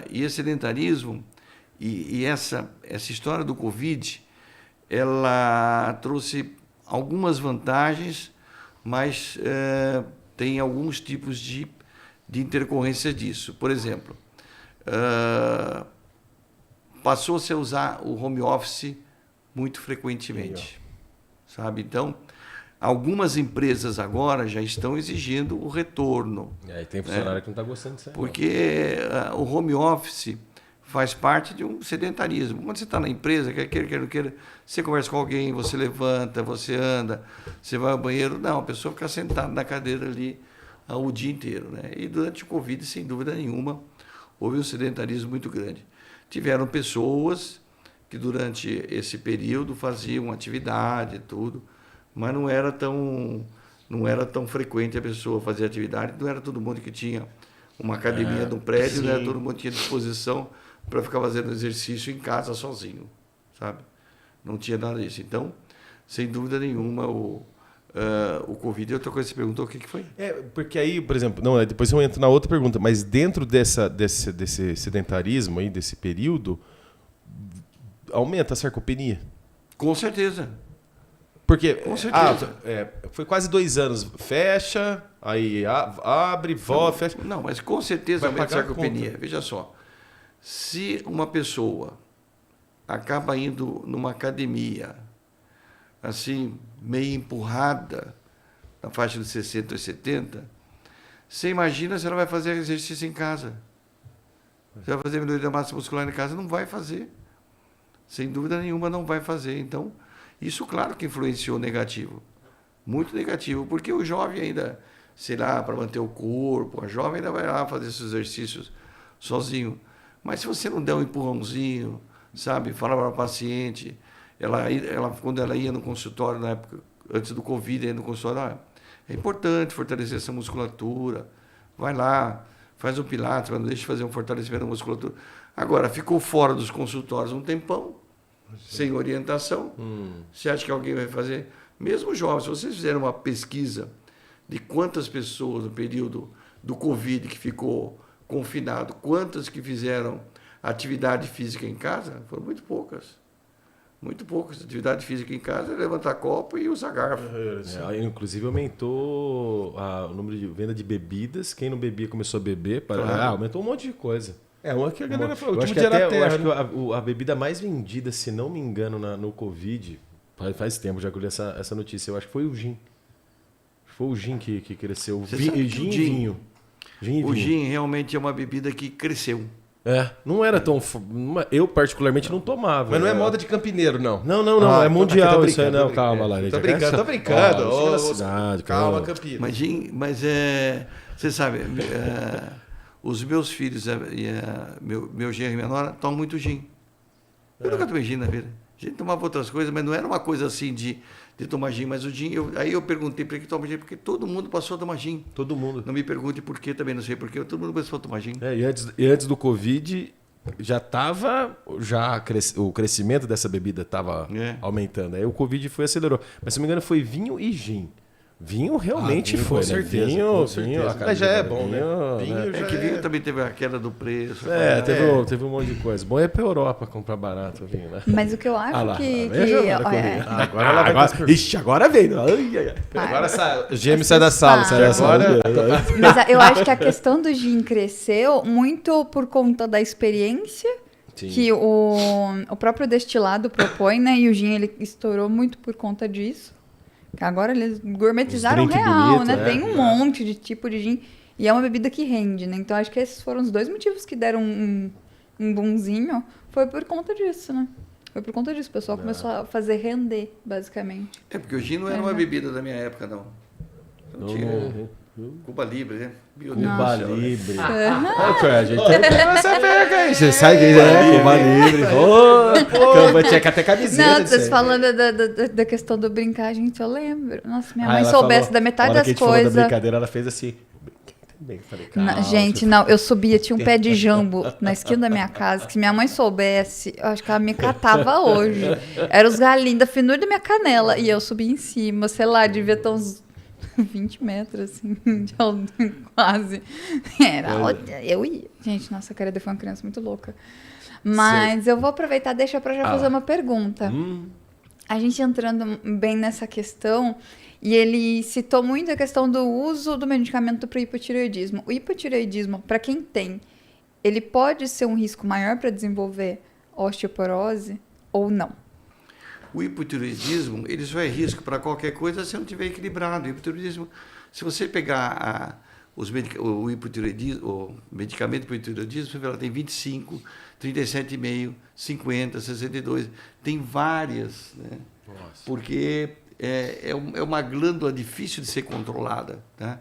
[SPEAKER 3] E esse sedentarismo e essa história do Covid, ela trouxe algumas vantagens, mas tem alguns tipos de intercorrência disso. Por exemplo, passou-se a usar o home office muito frequentemente, sabe? Então, algumas empresas agora já estão exigindo o retorno.
[SPEAKER 2] E tem funcionário que não está gostando disso aí.
[SPEAKER 3] Porque o home office faz parte de um sedentarismo. Quando você está na empresa, quer queira, não queira, você conversa com alguém, você levanta, você anda, você vai ao banheiro. Não, a pessoa fica sentada na cadeira ali o dia inteiro. Né? E durante o Covid, sem dúvida nenhuma, houve um sedentarismo muito grande. Tiveram pessoas que durante esse período faziam atividade e tudo, mas não era tão frequente a pessoa fazer atividade, não era todo mundo que tinha uma academia no prédio, não era todo mundo que tinha disposição para ficar fazendo exercício em casa sozinho, sabe? Não tinha nada disso. Então, sem dúvida nenhuma, o Covid, outra coisa que você perguntou, o que foi?
[SPEAKER 1] Porque aí, por exemplo, depois eu entro na outra pergunta, mas dentro desse sedentarismo aí, desse período, aumenta a sarcopenia?
[SPEAKER 3] Com certeza.
[SPEAKER 1] Porque
[SPEAKER 3] com certeza.
[SPEAKER 1] Foi quase 2 anos. Fecha, aí abre, volta, fecha.
[SPEAKER 3] Não, mas com certeza
[SPEAKER 1] vai
[SPEAKER 3] aumenta a sarcopenia.
[SPEAKER 1] Conta.
[SPEAKER 3] Veja só, se uma pessoa acaba indo numa academia, assim, meio empurrada, na faixa de 60 ou 70, você imagina se ela vai fazer exercício em casa. Você vai fazer melhoria da massa muscular em casa? Não vai fazer. Sem dúvida nenhuma, não vai fazer. Então, isso, claro que influenciou negativo. Muito negativo, porque o jovem ainda, sei lá, para manter o corpo, a jovem ainda vai lá fazer esses exercícios sozinho. Mas se você não der um empurrãozinho, sabe, fala para a paciente, ela, quando ela ia no consultório, na época, antes do Covid, ia no consultório, é importante fortalecer essa musculatura, vai lá, faz um pilates, mas não deixe de fazer um fortalecimento da musculatura. Agora, ficou fora dos consultórios um tempão, sem orientação, você acha que alguém vai fazer? Mesmo jovens, se vocês fizerem uma pesquisa de quantas pessoas no período do Covid que ficou confinado, quantas que fizeram atividade física em casa, foram muito poucas. Muito poucas. Atividade física em casa é levantar copo e usar garfo.
[SPEAKER 2] Inclusive aumentou o número de venda de bebidas. Quem não bebia começou a beber. Aumentou um monte de coisa.
[SPEAKER 1] Uma que a galera falou.
[SPEAKER 2] Eu acho que a bebida mais vendida, se não me engano, no Covid, faz tempo já que eu li essa notícia, eu acho que foi o gin. Foi o gin que cresceu. Gin e vinho.
[SPEAKER 3] O gin realmente é uma bebida que cresceu.
[SPEAKER 2] Não era tão... Eu, particularmente, não tomava.
[SPEAKER 1] Mas não é moda de campineiro, não.
[SPEAKER 2] Não, é mundial isso aí, não.
[SPEAKER 1] brincando.
[SPEAKER 2] Calma lá, gente.
[SPEAKER 1] Tô brincando.
[SPEAKER 2] Ó, cidade,
[SPEAKER 1] calma, Campinas.
[SPEAKER 3] Mas você sabe, os meus filhos, meu genro e minha nora, tomam muito gin. Eu nunca tomei gin na vida. A gente tomava outras coisas, mas não era uma coisa assim de tomar gin. Mas o gin, aí eu perguntei para que toma gin, porque todo mundo passou a tomar gin.
[SPEAKER 2] Todo mundo.
[SPEAKER 3] Não me pergunte por quê, também não sei por quê, todo mundo começou a tomar gin.
[SPEAKER 2] E antes do Covid, o crescimento dessa bebida estava aumentando. Aí o Covid acelerou. Mas se não me engano, foi vinho e gin. Vinho realmente
[SPEAKER 1] vinho,
[SPEAKER 2] foi,
[SPEAKER 1] com
[SPEAKER 2] né?
[SPEAKER 1] certeza,
[SPEAKER 2] Vinho,
[SPEAKER 1] com certeza.
[SPEAKER 2] vinho,
[SPEAKER 1] Mas já é bom, né?
[SPEAKER 2] Vinho
[SPEAKER 1] já
[SPEAKER 3] vinho também teve a queda do preço.
[SPEAKER 2] Teve um monte de coisa. Bom é pra Europa comprar barato o vinho, né?
[SPEAKER 4] Mas o que eu acho
[SPEAKER 2] Agora veio.
[SPEAKER 1] Agora o gêmeo sai da sala.
[SPEAKER 4] Mas eu acho que a questão do gin cresceu muito por conta da experiência que o próprio destilado propõe, né? E o gin ele estourou muito por conta disso. Agora eles gourmetizaram real,
[SPEAKER 2] bonito,
[SPEAKER 4] né? Tem um monte de tipo de gin. E é uma bebida que rende, né? Então acho que esses foram os 2 motivos que deram um bonzinho. Foi por conta disso, né? Foi por conta disso. O pessoal começou a fazer render, basicamente.
[SPEAKER 3] Porque o gin não era uma bebida da minha época, não. Não tinha. Cuba Libre, né? Meu Deus
[SPEAKER 2] Cuba
[SPEAKER 3] do céu, né?
[SPEAKER 2] Libre. A gente essa pega aí. Você sai Cuba Libre. Vai ter até camiseta.
[SPEAKER 4] Não, vocês falando da questão do brincar, gente, eu lembro. Nossa, minha mãe soubesse da metade das coisas.
[SPEAKER 2] Da brincadeira, ela fez assim. Falei,
[SPEAKER 4] gente, não, eu subia, tinha um pé de jambo na esquina da minha casa, que se minha mãe soubesse, eu acho que ela me catava hoje. Era os galinhos da finura da minha canela, e eu subia em cima, sei lá, devia ter uns 20 metros, assim, quase. Eu ia. Gente, nossa, a Careda foi uma criança muito louca. Mas eu vou aproveitar, deixa pra já fazer uma pergunta. A gente entrando bem nessa questão, e ele citou muito a questão do uso do medicamento para o hipotireoidismo. O hipotireoidismo, para quem tem, ele pode ser um risco maior para desenvolver osteoporose ou não?
[SPEAKER 3] O hipotireoidismo, ele só é risco para qualquer coisa se não estiver equilibrado. O hipotireoidismo, se você pegar o medicamento para o hipotireoidismo, ela tem 25, 37,5, 50, 62, tem várias, né?
[SPEAKER 2] Nossa.
[SPEAKER 3] Porque é uma glândula difícil de ser controlada, tá?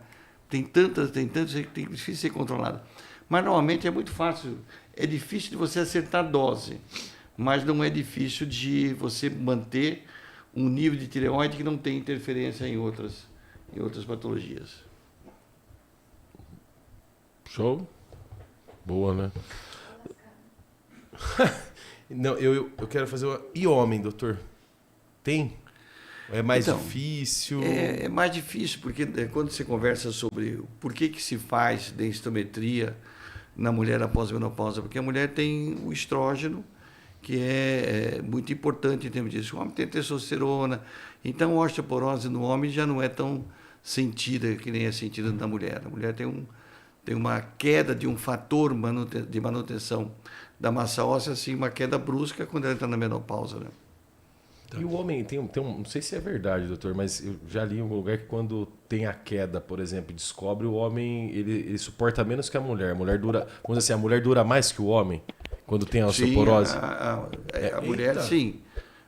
[SPEAKER 3] Tem tantas que é difícil de ser controlada. Mas normalmente é muito fácil, é difícil de você acertar a dose, mas não é difícil de você manter um nível de tireoide que não tem interferência em outras patologias.
[SPEAKER 2] Show? Boa, né?
[SPEAKER 1] Não, eu quero fazer uma... E homem, doutor? Tem? É mais difícil?
[SPEAKER 3] É mais difícil, porque quando você conversa sobre por que se faz densitometria na mulher após a menopausa, porque a mulher tem o estrógeno, que é muito importante em termos disso. O homem tem testosterona, então a osteoporose no homem já não é tão sentida que nem é sentida na mulher. A mulher tem uma queda de um fator de manutenção da massa óssea, assim, uma queda brusca quando ela está na menopausa, né?
[SPEAKER 2] E o homem tem não sei se é verdade, doutor, mas eu já li em algum lugar que quando tem a queda, por exemplo, descobre o homem, ele suporta menos que a mulher. A mulher dura, vamos dizer assim, a mulher dura mais que o homem quando tem a osteoporose.
[SPEAKER 3] A mulher, sim.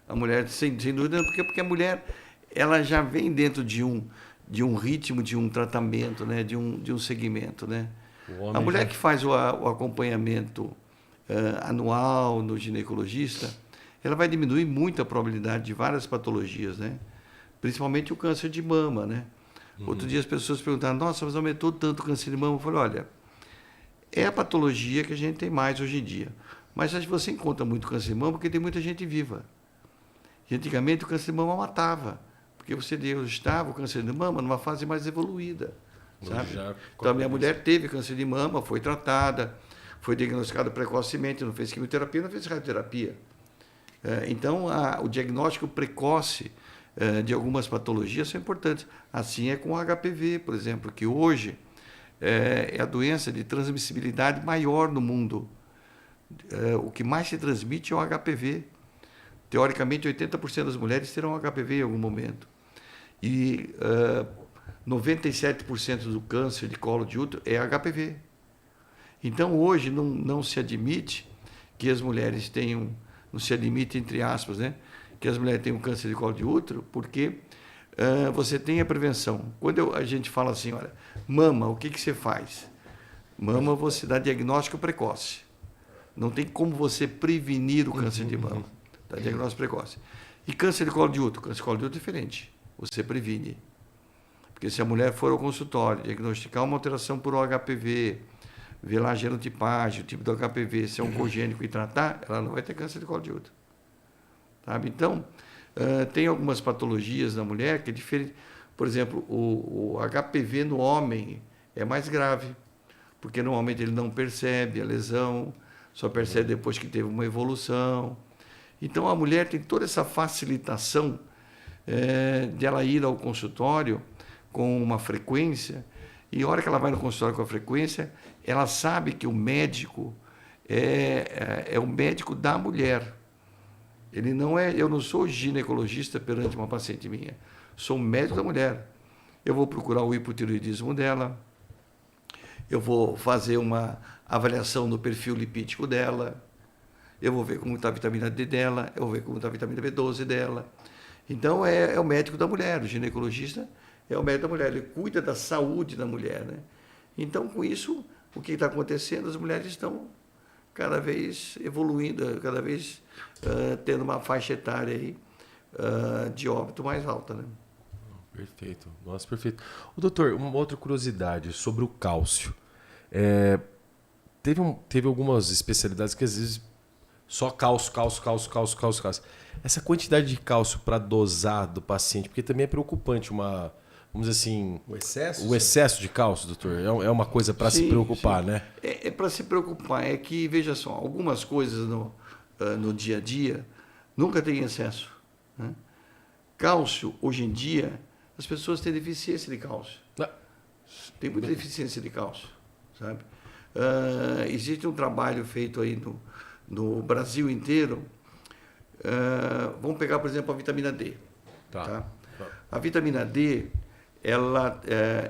[SPEAKER 3] A mulher, sem dúvida, porque a mulher ela já vem dentro de um ritmo, de um tratamento, né? de um segmento. Né? A mulher que faz o acompanhamento anual no ginecologista, ela vai diminuir muito a probabilidade de várias patologias, né? Principalmente o câncer de mama, né? Outro dia as pessoas perguntaram, nossa, mas aumentou tanto o câncer de mama? Eu falei, olha, é a patologia que a gente tem mais hoje em dia. Mas acho que você encontra muito câncer de mama porque tem muita gente viva. E antigamente o câncer de mama matava, porque você estava o câncer de mama numa fase mais evoluída, sabe? Então a minha mulher teve câncer de mama, foi tratada, foi diagnosticada precocemente, não fez quimioterapia, não fez radioterapia. Então, o diagnóstico precoce de algumas patologias são importantes. Assim é com o HPV, por exemplo, que hoje é a doença de transmissibilidade maior no mundo. O que mais se transmite é o HPV. Teoricamente, 80% das mulheres terão HPV em algum momento. E 97% do câncer de colo de útero é HPV. Então, hoje, não se admite que as mulheres tenham, não se admite, entre aspas, né, que as mulheres tenham câncer de colo de útero, porque você tem a prevenção. Quando a gente fala assim, olha, mama, o que você faz? Mama, você dá diagnóstico precoce. Não tem como você prevenir o câncer de mama. Dá diagnóstico precoce. E câncer de colo de útero? Câncer de colo de útero é diferente. Você previne. Porque se a mulher for ao consultório, diagnosticar uma alteração por HPV, ver lá a genotipagem, o tipo do HPV, se é oncogênico e tratar, ela não vai ter câncer de colo de útero. Sabe? Então, tem algumas patologias na mulher que é diferente. Por exemplo, o HPV no homem é mais grave, porque normalmente ele não percebe a lesão, só percebe depois que teve uma evolução. Então, a mulher tem toda essa facilitação de ela ir ao consultório com uma frequência, e a hora que ela vai no consultório com a frequência, ela sabe que o médico é o médico da mulher. Ele não é, eu não sou ginecologista perante uma paciente minha, sou médico da mulher. Eu vou procurar o hipotireoidismo dela, eu vou fazer uma avaliação do perfil lipídico dela, eu vou ver como está a vitamina D dela, eu vou ver como está a vitamina B12 dela. Então, é o médico da mulher, o ginecologista é o médico da mulher, ele cuida da saúde da mulher, né? Então, com isso, o que está acontecendo? As mulheres estão cada vez evoluindo, cada vez tendo uma faixa etária aí, de óbito mais alta, né?
[SPEAKER 2] Perfeito. Nossa, perfeito. O doutor, uma outra curiosidade sobre o cálcio. Teve algumas especialidades que às vezes só cálcio. Essa quantidade de cálcio para dosar do paciente, porque também é preocupante vamos dizer assim... O excesso de cálcio, doutor, é uma coisa para se preocupar, né?
[SPEAKER 3] É para se preocupar. É que, veja só, algumas coisas no dia a dia nunca tem excesso, né? Cálcio, hoje em dia, as pessoas têm deficiência de cálcio. Tem muita deficiência de cálcio, sabe? Existe um trabalho feito aí no Brasil inteiro. Vamos pegar, por exemplo, a vitamina D. Tá? A vitamina D, ela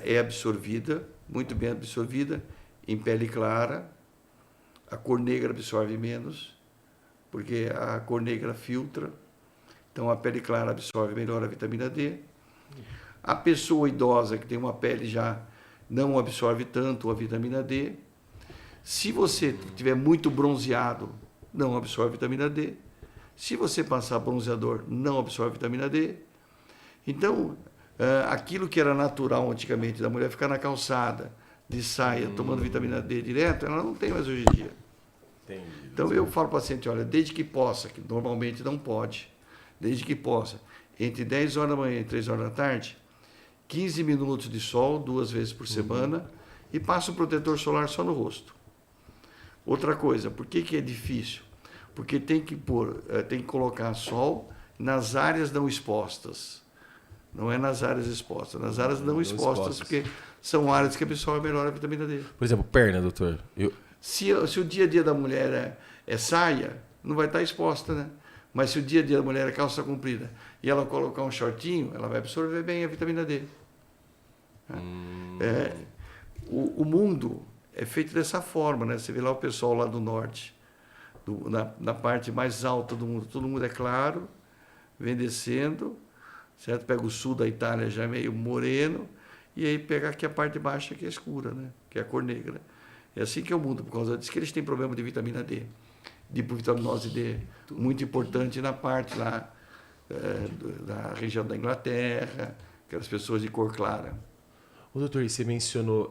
[SPEAKER 3] é absorvida, muito bem absorvida, em pele clara. A cor negra absorve menos, porque a cor negra filtra. Então, a pele clara absorve melhor a vitamina D. A pessoa idosa que tem uma pele já não absorve tanto a vitamina D. Se você tiver muito bronzeado, não absorve vitamina D. Se você passar bronzeador, não absorve vitamina D. Então, aquilo que era natural antigamente, da mulher ficar na calçada, de saia, tomando vitamina D direto, ela não tem mais hoje em dia.
[SPEAKER 2] Entendi.
[SPEAKER 3] Então, eu falo para o paciente, olha, desde que possa, que normalmente não pode, desde que possa, entre 10 horas da manhã e 3 horas da tarde, 15 minutos de sol, 2 vezes por semana, e passa o protetor solar só no rosto. Outra coisa, por que é difícil? Porque tem que colocar sol nas áreas não expostas. Não é nas áreas expostas, nas áreas não expostas, porque são áreas que absorvem melhor a vitamina D.
[SPEAKER 2] Por exemplo, perna, doutor.
[SPEAKER 3] Se o dia a dia da mulher é saia, não vai estar exposta, né? Mas se o dia a dia da mulher é calça comprida e ela colocar um shortinho, ela vai absorver bem a vitamina D. O mundo é feito dessa forma, né? Você vê lá o pessoal lá do norte, na parte mais alta do mundo, todo mundo é claro, vem descendo, certo? Pega o sul da Itália já meio moreno, e aí pega aqui a parte baixa que é escura, né? Que é a cor negra. É assim que é o mundo, por causa disso que eles têm problema de vitamina D, de hipovitaminose D, muito importante na parte lá da região da Inglaterra, aquelas pessoas de cor clara.
[SPEAKER 2] Ô, doutor, e você mencionou,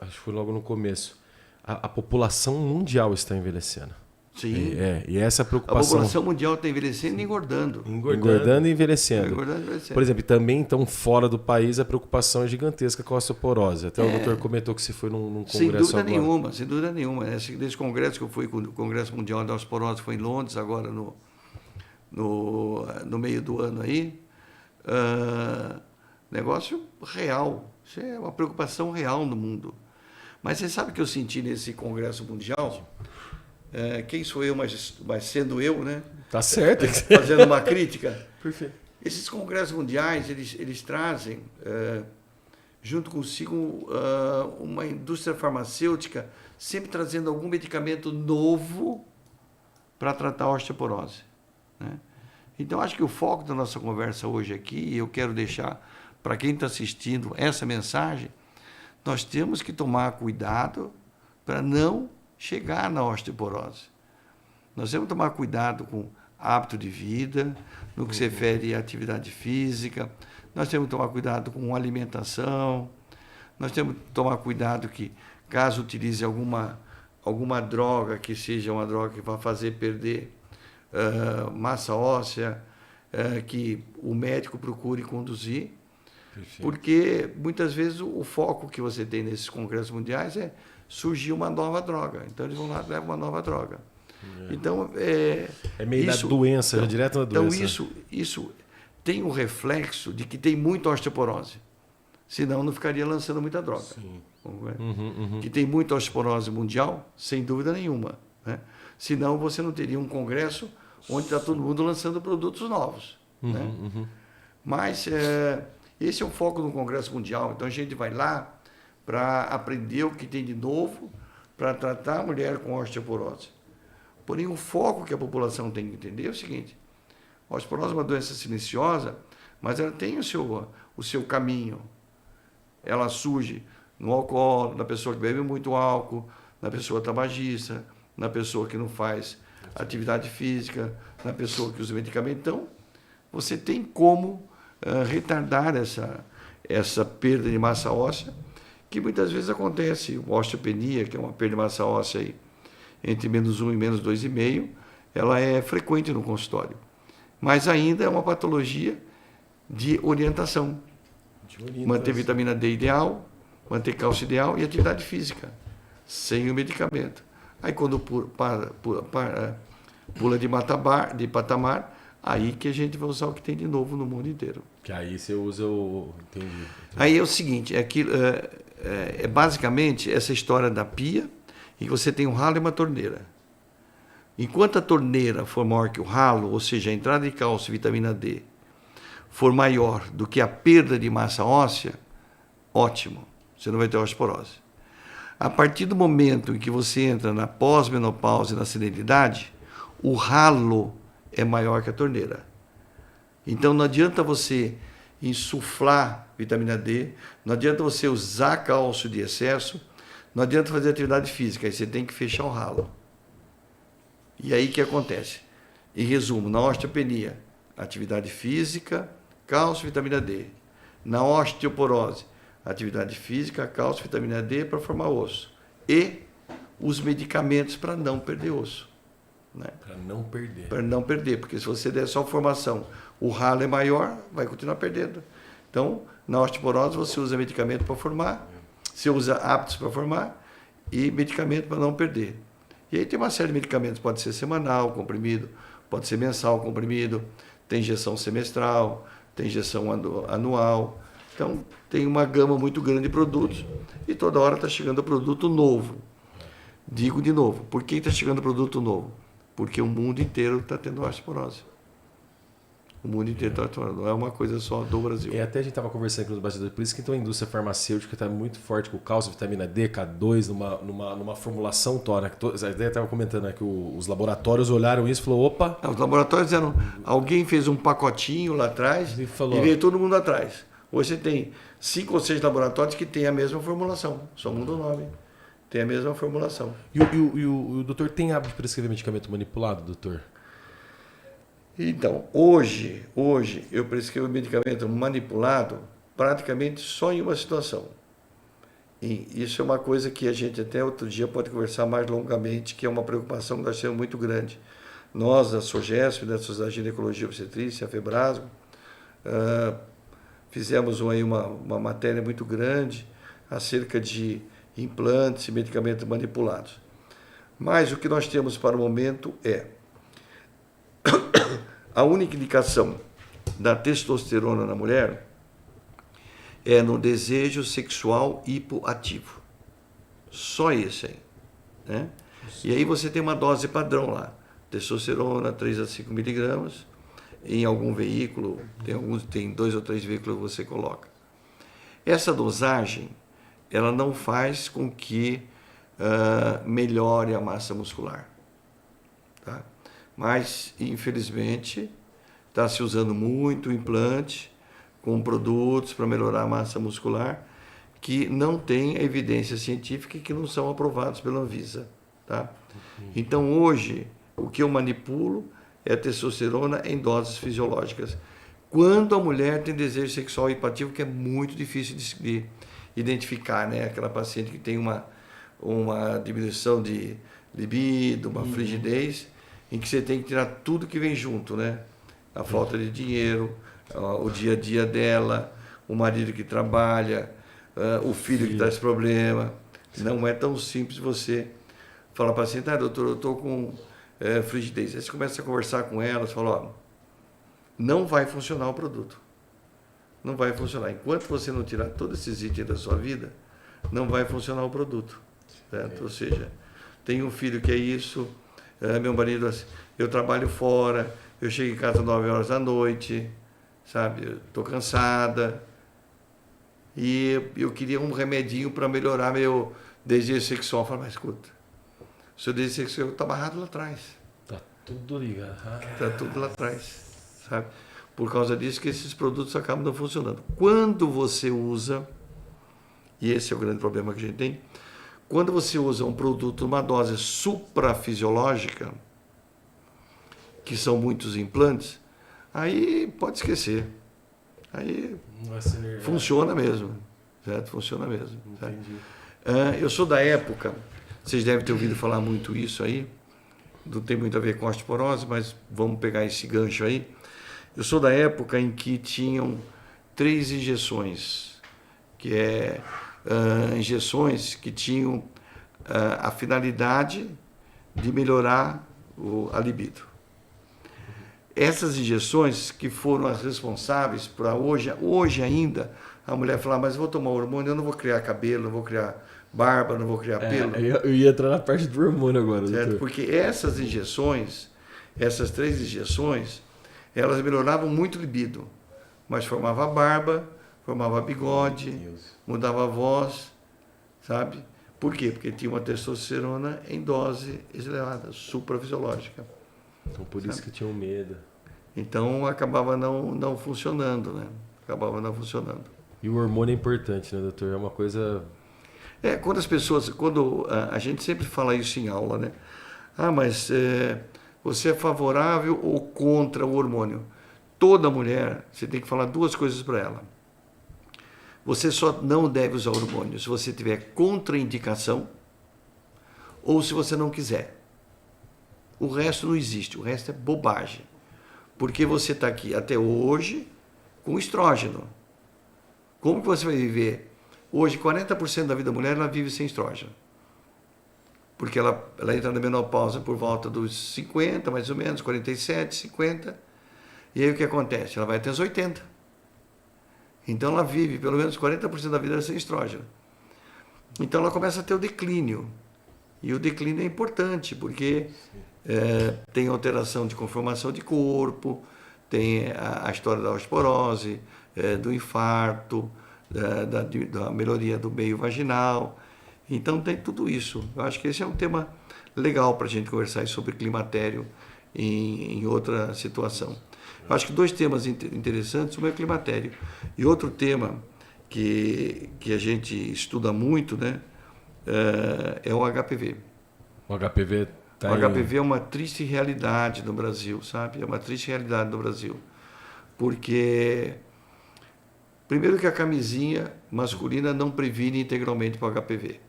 [SPEAKER 2] acho que foi logo no começo, a população mundial está envelhecendo.
[SPEAKER 3] Sim.
[SPEAKER 2] E essa
[SPEAKER 3] A
[SPEAKER 2] preocupação...
[SPEAKER 3] população mundial está envelhecendo e engordando.
[SPEAKER 2] Engordando e envelhecendo.
[SPEAKER 3] Engordando e envelhecendo.
[SPEAKER 2] Por exemplo, também, então, fora do país, a preocupação é gigantesca com a osteoporose. Até o doutor comentou que você foi num congresso agora.
[SPEAKER 3] Sem dúvida nenhuma. Desse congresso que eu fui, o Congresso Mundial da Osteoporose, foi em Londres, agora no meio do ano aí. Negócio real. Isso é uma preocupação real no mundo. Mas você sabe o que eu senti nesse Congresso Mundial? Quem sou eu, mas sendo eu, né?
[SPEAKER 2] Tá certo.
[SPEAKER 3] Fazendo uma crítica.
[SPEAKER 2] Perfeito.
[SPEAKER 3] Esses congressos mundiais, eles trazem junto consigo uma indústria farmacêutica sempre trazendo algum medicamento novo para tratar a osteoporose, né? Então, acho que o foco da nossa conversa hoje aqui, eu quero deixar para quem está assistindo essa mensagem, nós temos que tomar cuidado para não chegar na osteoporose. Nós temos que tomar cuidado com hábito de vida, no que se refere à atividade física, nós temos que tomar cuidado com alimentação, nós temos que tomar cuidado que, caso utilize alguma droga que seja uma droga que vai fazer perder massa óssea, que o médico procure conduzir. Perfeito. Porque muitas vezes o foco que você tem nesses congressos mundiais é surgir uma nova droga. Então eles vão lá e levam uma nova droga. Então,
[SPEAKER 2] é meio da doença, já direto na doença.
[SPEAKER 3] Então isso tem um reflexo de que tem muita osteoporose. Senão não ficaria lançando muita droga. Que tem muita osteoporose mundial, sem dúvida nenhuma, né? Senão você não teria um congresso onde está todo mundo lançando produtos novos, né? Mas esse é o foco do Congresso Mundial. Então a gente vai lá para aprender o que tem de novo para tratar a mulher com osteoporose. Porém, o foco que a população tem que entender é o seguinte: a osteoporose é uma doença silenciosa, mas ela tem o seu caminho. Ela surge no álcool, na pessoa que bebe muito álcool, na pessoa tabagista, na pessoa que não faz atividade física, na pessoa que usa medicamento. Então, você tem como retardar essa perda de massa óssea, que muitas vezes acontece. A osteopenia, que é uma perda de massa óssea aí, entre -1 e -2,5, ela é frequente no consultório. Mas ainda é uma patologia de orientação. Manter vitamina D ideal, manter cálcio ideal e atividade física, sem o medicamento. Aí quando pula de patamar, aí que a gente vai usar o que tem de novo no mundo inteiro.
[SPEAKER 2] Que aí você usa o... Entendi.
[SPEAKER 3] Aí é o seguinte, é basicamente essa história da pia, em que você tem um ralo e uma torneira. Enquanto a torneira for maior que o ralo, ou seja, a entrada de cálcio e vitamina D, for maior do que a perda de massa óssea, ótimo, você não vai ter osteoporose. A partir do momento em que você entra na pós-menopausa e na senilidade, o ralo é maior que a torneira. Então não adianta você insuflar vitamina D, não adianta você usar cálcio de excesso, não adianta fazer atividade física, aí você tem que fechar o ralo. E aí o que acontece? Em resumo, na osteopenia, atividade física, cálcio, vitamina D. Na osteoporose, atividade física, cálcio, vitamina D para formar osso. E os medicamentos para não perder osso. Né?
[SPEAKER 2] Para não perder.
[SPEAKER 3] Para não perder, porque se você der só formação, o ralo é maior, vai continuar perdendo. Então, na osteoporose, você usa medicamento para formar, você usa hábitos para formar e medicamento para não perder. E aí tem uma série de medicamentos, pode ser semanal, comprimido, pode ser mensal, comprimido, tem injeção semestral, tem injeção anual. Então, tem uma gama muito grande de produtos e toda hora está chegando produto novo. Digo de novo, por que está chegando produto novo? Porque o mundo inteiro está tendo osteoporose. O mundo inteiro está atuando, não é uma coisa só do Brasil.
[SPEAKER 2] E até a gente estava conversando com os bastidores, por isso que então a indústria farmacêutica está muito forte com cálcio, vitamina D, K2, numa formulação tórica. Até estava comentando, né, que os laboratórios olharam isso e falaram, opa...
[SPEAKER 3] Os laboratórios disseram, alguém fez um pacotinho lá atrás e veio todo mundo atrás. Hoje você tem 5 ou 6 laboratórios que têm a mesma formulação, só muda o nome. Tem a mesma formulação.
[SPEAKER 2] E o doutor tem hábito de prescrever medicamento manipulado, doutor?
[SPEAKER 3] Então, hoje eu prescrevo medicamento manipulado praticamente só em uma situação. E isso é uma coisa que a gente até outro dia pode conversar mais longamente, que é uma preocupação que nós temos muito grande. Nós, da SOGESP, da Sociedade de Ginecologia e Obstetrícia, a FEBRASGO, fizemos aí uma matéria muito grande acerca de implantes e medicamentos manipulados. Mas o que nós temos para o momento é a única indicação da testosterona na mulher é no desejo sexual hipoativo. Só esse aí. Né? E aí você tem uma dose padrão lá. Testosterona, 3 a 5 miligramas. Em algum veículo, tem 2 ou 3 veículos que você coloca. Essa dosagem, ela não faz com que melhore a massa muscular. Tá? Mas, infelizmente, está se usando muito o implante com produtos para melhorar a massa muscular que não tem evidência científica e que não são aprovados pela Anvisa. Tá? Então, hoje, o que eu manipulo é a testosterona em doses fisiológicas. Quando a mulher tem desejo sexual hipoativo, que é muito difícil de identificar, né? Aquela paciente que tem uma diminuição de libido, uma frigidez, em que você tem que tirar tudo que vem junto, né? A falta de dinheiro, o dia a dia dela, o marido que trabalha, o filho que traz problema. Não é tão simples você falar para a paciente, doutor, eu estou com frigidez. Aí você começa a conversar com ela, você fala, ó, não vai funcionar o produto. Não vai funcionar. Enquanto você não tirar todos esses itens da sua vida, não vai funcionar o produto. Certo? Ou seja, tem um filho que é isso, meu marido, eu trabalho fora, eu chego em casa 9 horas da noite, sabe? Eu estou cansada. E eu queria um remedinho para melhorar meu desejo sexual. Eu falo, mas escuta, o seu desejo sexual está amarrado lá atrás.
[SPEAKER 2] Tá tudo ligado.
[SPEAKER 3] Está tudo lá atrás. Sabe? Por causa disso que esses produtos acabam não funcionando. Quando você usa, e esse é o grande problema que a gente tem, quando você usa um produto numa dose suprafisiológica, que são muitos implantes, aí pode esquecer. Aí funciona mesmo. Certo? Funciona mesmo. Eu sou da época, vocês devem ter ouvido falar muito isso aí, não tem muito a ver com osteoporose, mas vamos pegar esse gancho aí. Eu sou da época em que tinham 3 injeções, que injeções que tinham a finalidade de melhorar a libido. Essas injeções que foram as responsáveis para hoje ainda, a mulher falar, mas eu vou tomar hormônio, eu não vou criar cabelo, não vou criar barba, não vou criar pelo.
[SPEAKER 2] Eu ia entrar na parte do hormônio agora,
[SPEAKER 3] certo?
[SPEAKER 2] doutor.
[SPEAKER 3] Porque essas injeções, essas 3 injeções, elas melhoravam muito o libido, mas formava barba, formava bigode, mudava a voz, sabe? Por quê? Porque tinha uma testosterona em dose elevada, suprafisiológica.
[SPEAKER 2] Então por isso que tinham medo.
[SPEAKER 3] Então acabava não funcionando, né? Acabava não funcionando.
[SPEAKER 2] E o hormônio é importante, né, doutor? É uma coisa...
[SPEAKER 3] Quando a gente sempre fala isso em aula, né? Mas você é favorável ou contra o hormônio? Toda mulher, você tem que falar 2 coisas para ela. Você só não deve usar hormônio se você tiver contraindicação ou se você não quiser. O resto não existe, o resto é bobagem. Porque você está aqui até hoje com estrógeno. Como que você vai viver? Hoje, 40% da vida da mulher ela vive sem estrógeno. Porque ela entra na menopausa por volta dos 50, mais ou menos, 47, 50. E aí o que acontece? Ela vai até os 80. Então ela vive pelo menos 40% da vida sem estrógeno. Então ela começa a ter o declínio. E o declínio é importante, porque tem alteração de conformação de corpo, tem a história da osteoporose, do infarto, da melhoria do meio vaginal. Então tem tudo isso. Eu acho que esse é um tema legal para a gente conversar sobre climatério em outra situação. Eu acho que 2 temas interessantes, um é o climatério. E outro tema que a gente estuda muito, né, é o HPV.
[SPEAKER 2] O HPV
[SPEAKER 3] O HPV é uma triste realidade no Brasil, sabe? É uma triste realidade no Brasil. Porque, primeiro que a camisinha masculina não previne integralmente para o HPV.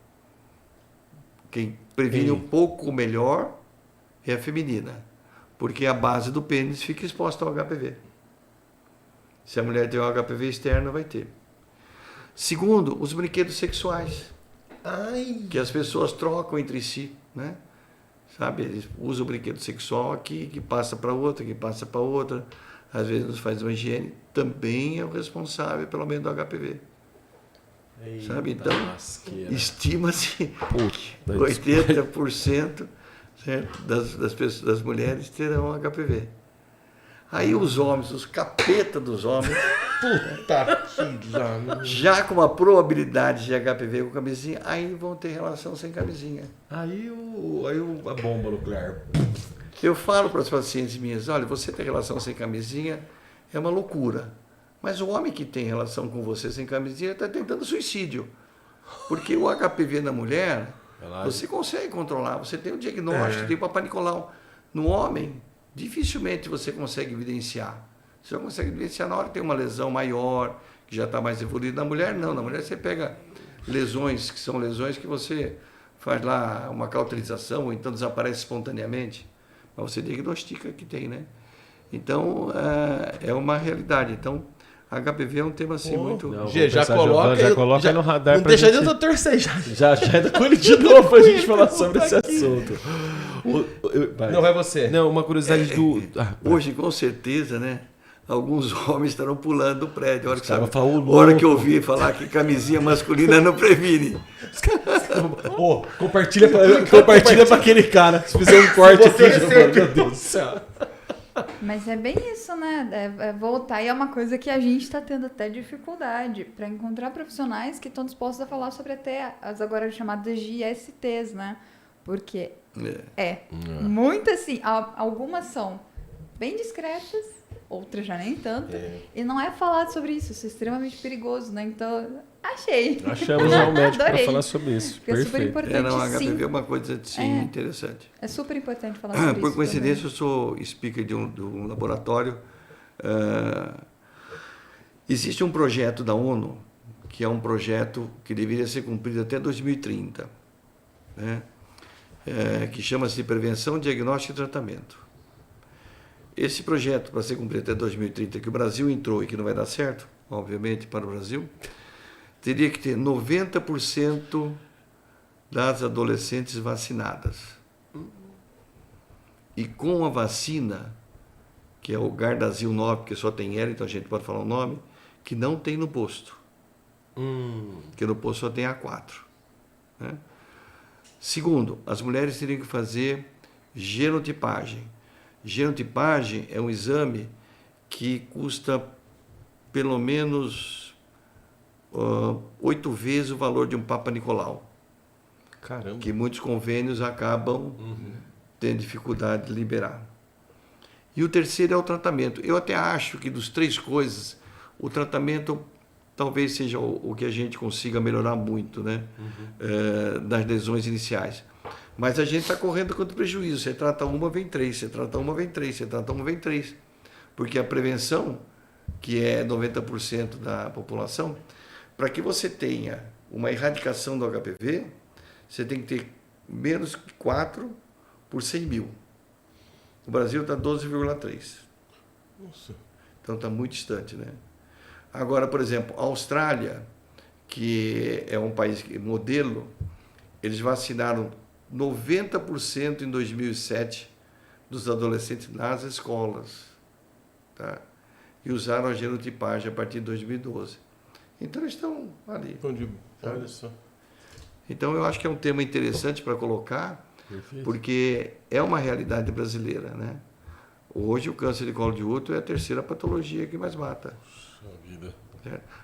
[SPEAKER 3] Quem previne um pouco melhor é a feminina. Porque a base do pênis fica exposta ao HPV. Se a mulher tem um HPV externo, vai ter. Segundo, os brinquedos sexuais. Que as pessoas trocam entre si, né? Sabe, eles usam o brinquedo sexual aqui, que passa para outra, que passa para outra. Às vezes nos faz uma higiene. Também é o responsável pelo aumento do HPV. Sabe, então, estima-se que 80% certo? Das mulheres terão HPV. Aí os homens, os capeta dos homens, Já com a probabilidade de HPV com camisinha, aí vão ter relação sem camisinha.
[SPEAKER 2] Aí a bomba nuclear.
[SPEAKER 3] Eu falo para as pacientes minhas, olha, você ter relação sem camisinha é uma loucura. Mas o homem que tem relação com você sem camisinha está tentando suicídio. Porque o HPV na mulher, você consegue controlar, você tem o diagnóstico, tem o Papa Nicolau. No homem, dificilmente você consegue evidenciar. Você só consegue evidenciar na hora que tem uma lesão maior, que já está mais evoluída. Na mulher, não. Na mulher, você pega lesões, que são lesões que você faz lá uma cauterização, ou então desaparece espontaneamente. Mas você diagnostica que tem, né? Então, é uma realidade. Então, HPV é um tema assim muito...
[SPEAKER 2] Não,
[SPEAKER 1] Já coloca
[SPEAKER 2] no radar.
[SPEAKER 1] Não deixa o doutor sair
[SPEAKER 2] Já é com ele de novo pra gente falar sobre esse assunto.
[SPEAKER 1] Não, vai você.
[SPEAKER 2] Não, uma curiosidade do...
[SPEAKER 3] Hoje, com certeza, né? Alguns homens estarão pulando do prédio. A
[SPEAKER 2] hora
[SPEAKER 3] que eu ouvi falar que camisinha masculina não previne.
[SPEAKER 2] Compartilha pra aquele cara. Se fizer um corte aqui, meu Deus do céu.
[SPEAKER 4] Mas é bem isso, né? É voltar. E é uma coisa que a gente está tendo até dificuldade para encontrar profissionais que estão dispostos a falar sobre até as agora chamadas de ISTs, né? Porque muito assim, algumas são bem discretas, outras já nem tanto. E não é falado sobre isso é extremamente perigoso, né? Então,
[SPEAKER 2] Achamos já um médico para falar sobre isso.
[SPEAKER 4] Porque é super importante,
[SPEAKER 3] HPV é uma coisa interessante.
[SPEAKER 4] É super importante falar sobre isso.
[SPEAKER 3] Por coincidência,
[SPEAKER 4] também.
[SPEAKER 3] eu sou speaker de um laboratório. Existe um projeto da ONU, que é um projeto que deveria ser cumprido até 2030, né? Que chama-se Prevenção, Diagnóstico e Tratamento. Esse projeto, para ser cumprido até 2030, que o Brasil entrou e que não vai dar certo, obviamente, para o Brasil, teria que ter 90% das adolescentes vacinadas. E com a vacina, que é o Gardasil 9, porque só tem ela, então a gente pode falar o nome, que não tem no posto. Porque no posto só tem A4. Né? Segundo, as mulheres teriam que fazer genotipagem. Genotipagem é um exame que custa pelo menos 8 vezes o valor de um Papa Nicolau.
[SPEAKER 2] Caramba.
[SPEAKER 3] Que muitos convênios acabam tendo dificuldade de liberar. E o terceiro é o tratamento. Eu até acho que dos 3 coisas, o tratamento talvez seja o que a gente consiga melhorar muito, né? Das lesões iniciais. Mas a gente está correndo contra o prejuízo. Você trata uma, vem 3. Você trata uma, vem 3. Você trata uma, vem 3. Porque a prevenção, que é 90% da população, para que você tenha uma erradicação do HPV, você tem que ter menos que 4 por 100 mil. O Brasil está 12,3.
[SPEAKER 2] Nossa.
[SPEAKER 3] Então está muito distante, né? Agora, por exemplo, a Austrália, que é um país modelo, eles vacinaram 90% em 2007 dos adolescentes nas escolas, tá? E usaram a genotipagem a partir de 2012. Então eles estão ali.
[SPEAKER 2] Olha só.
[SPEAKER 3] Então eu acho que é um tema interessante para colocar, porque é uma realidade brasileira, né? Hoje o câncer de colo de útero é a terceira patologia que mais mata.
[SPEAKER 2] Puxa vida.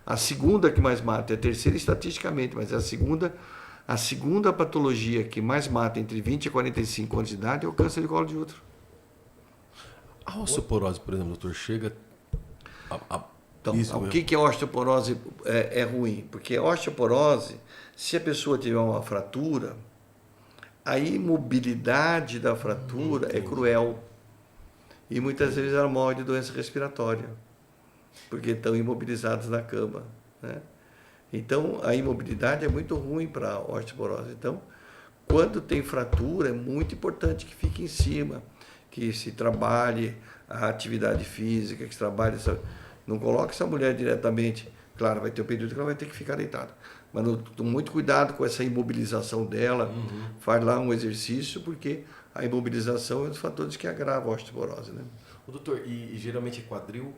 [SPEAKER 3] A segunda que mais mata, é a terceira estatisticamente, mas é a segunda patologia que mais mata entre 20 e 45 anos de idade é o câncer de colo de útero.
[SPEAKER 2] A osteoporose, por exemplo, doutor, chega...
[SPEAKER 3] Então, o que é osteoporose é ruim? Porque a osteoporose, se a pessoa tiver uma fratura, a imobilidade da fratura é cruel. E muitas vezes ela morre de doença respiratória, porque estão imobilizados na cama, né? Então, a imobilidade é muito ruim para a osteoporose. Então, quando tem fratura, é muito importante que fique em cima, que se trabalhe a atividade física, que se trabalhe... Não coloque essa mulher diretamente... Claro, vai ter um período que ela vai ter que ficar deitada. Mas muito cuidado com essa imobilização dela. Faz lá um exercício, porque a imobilização é um dos fatores que agrava a osteoporose, né?
[SPEAKER 2] O doutor, e geralmente é quadril?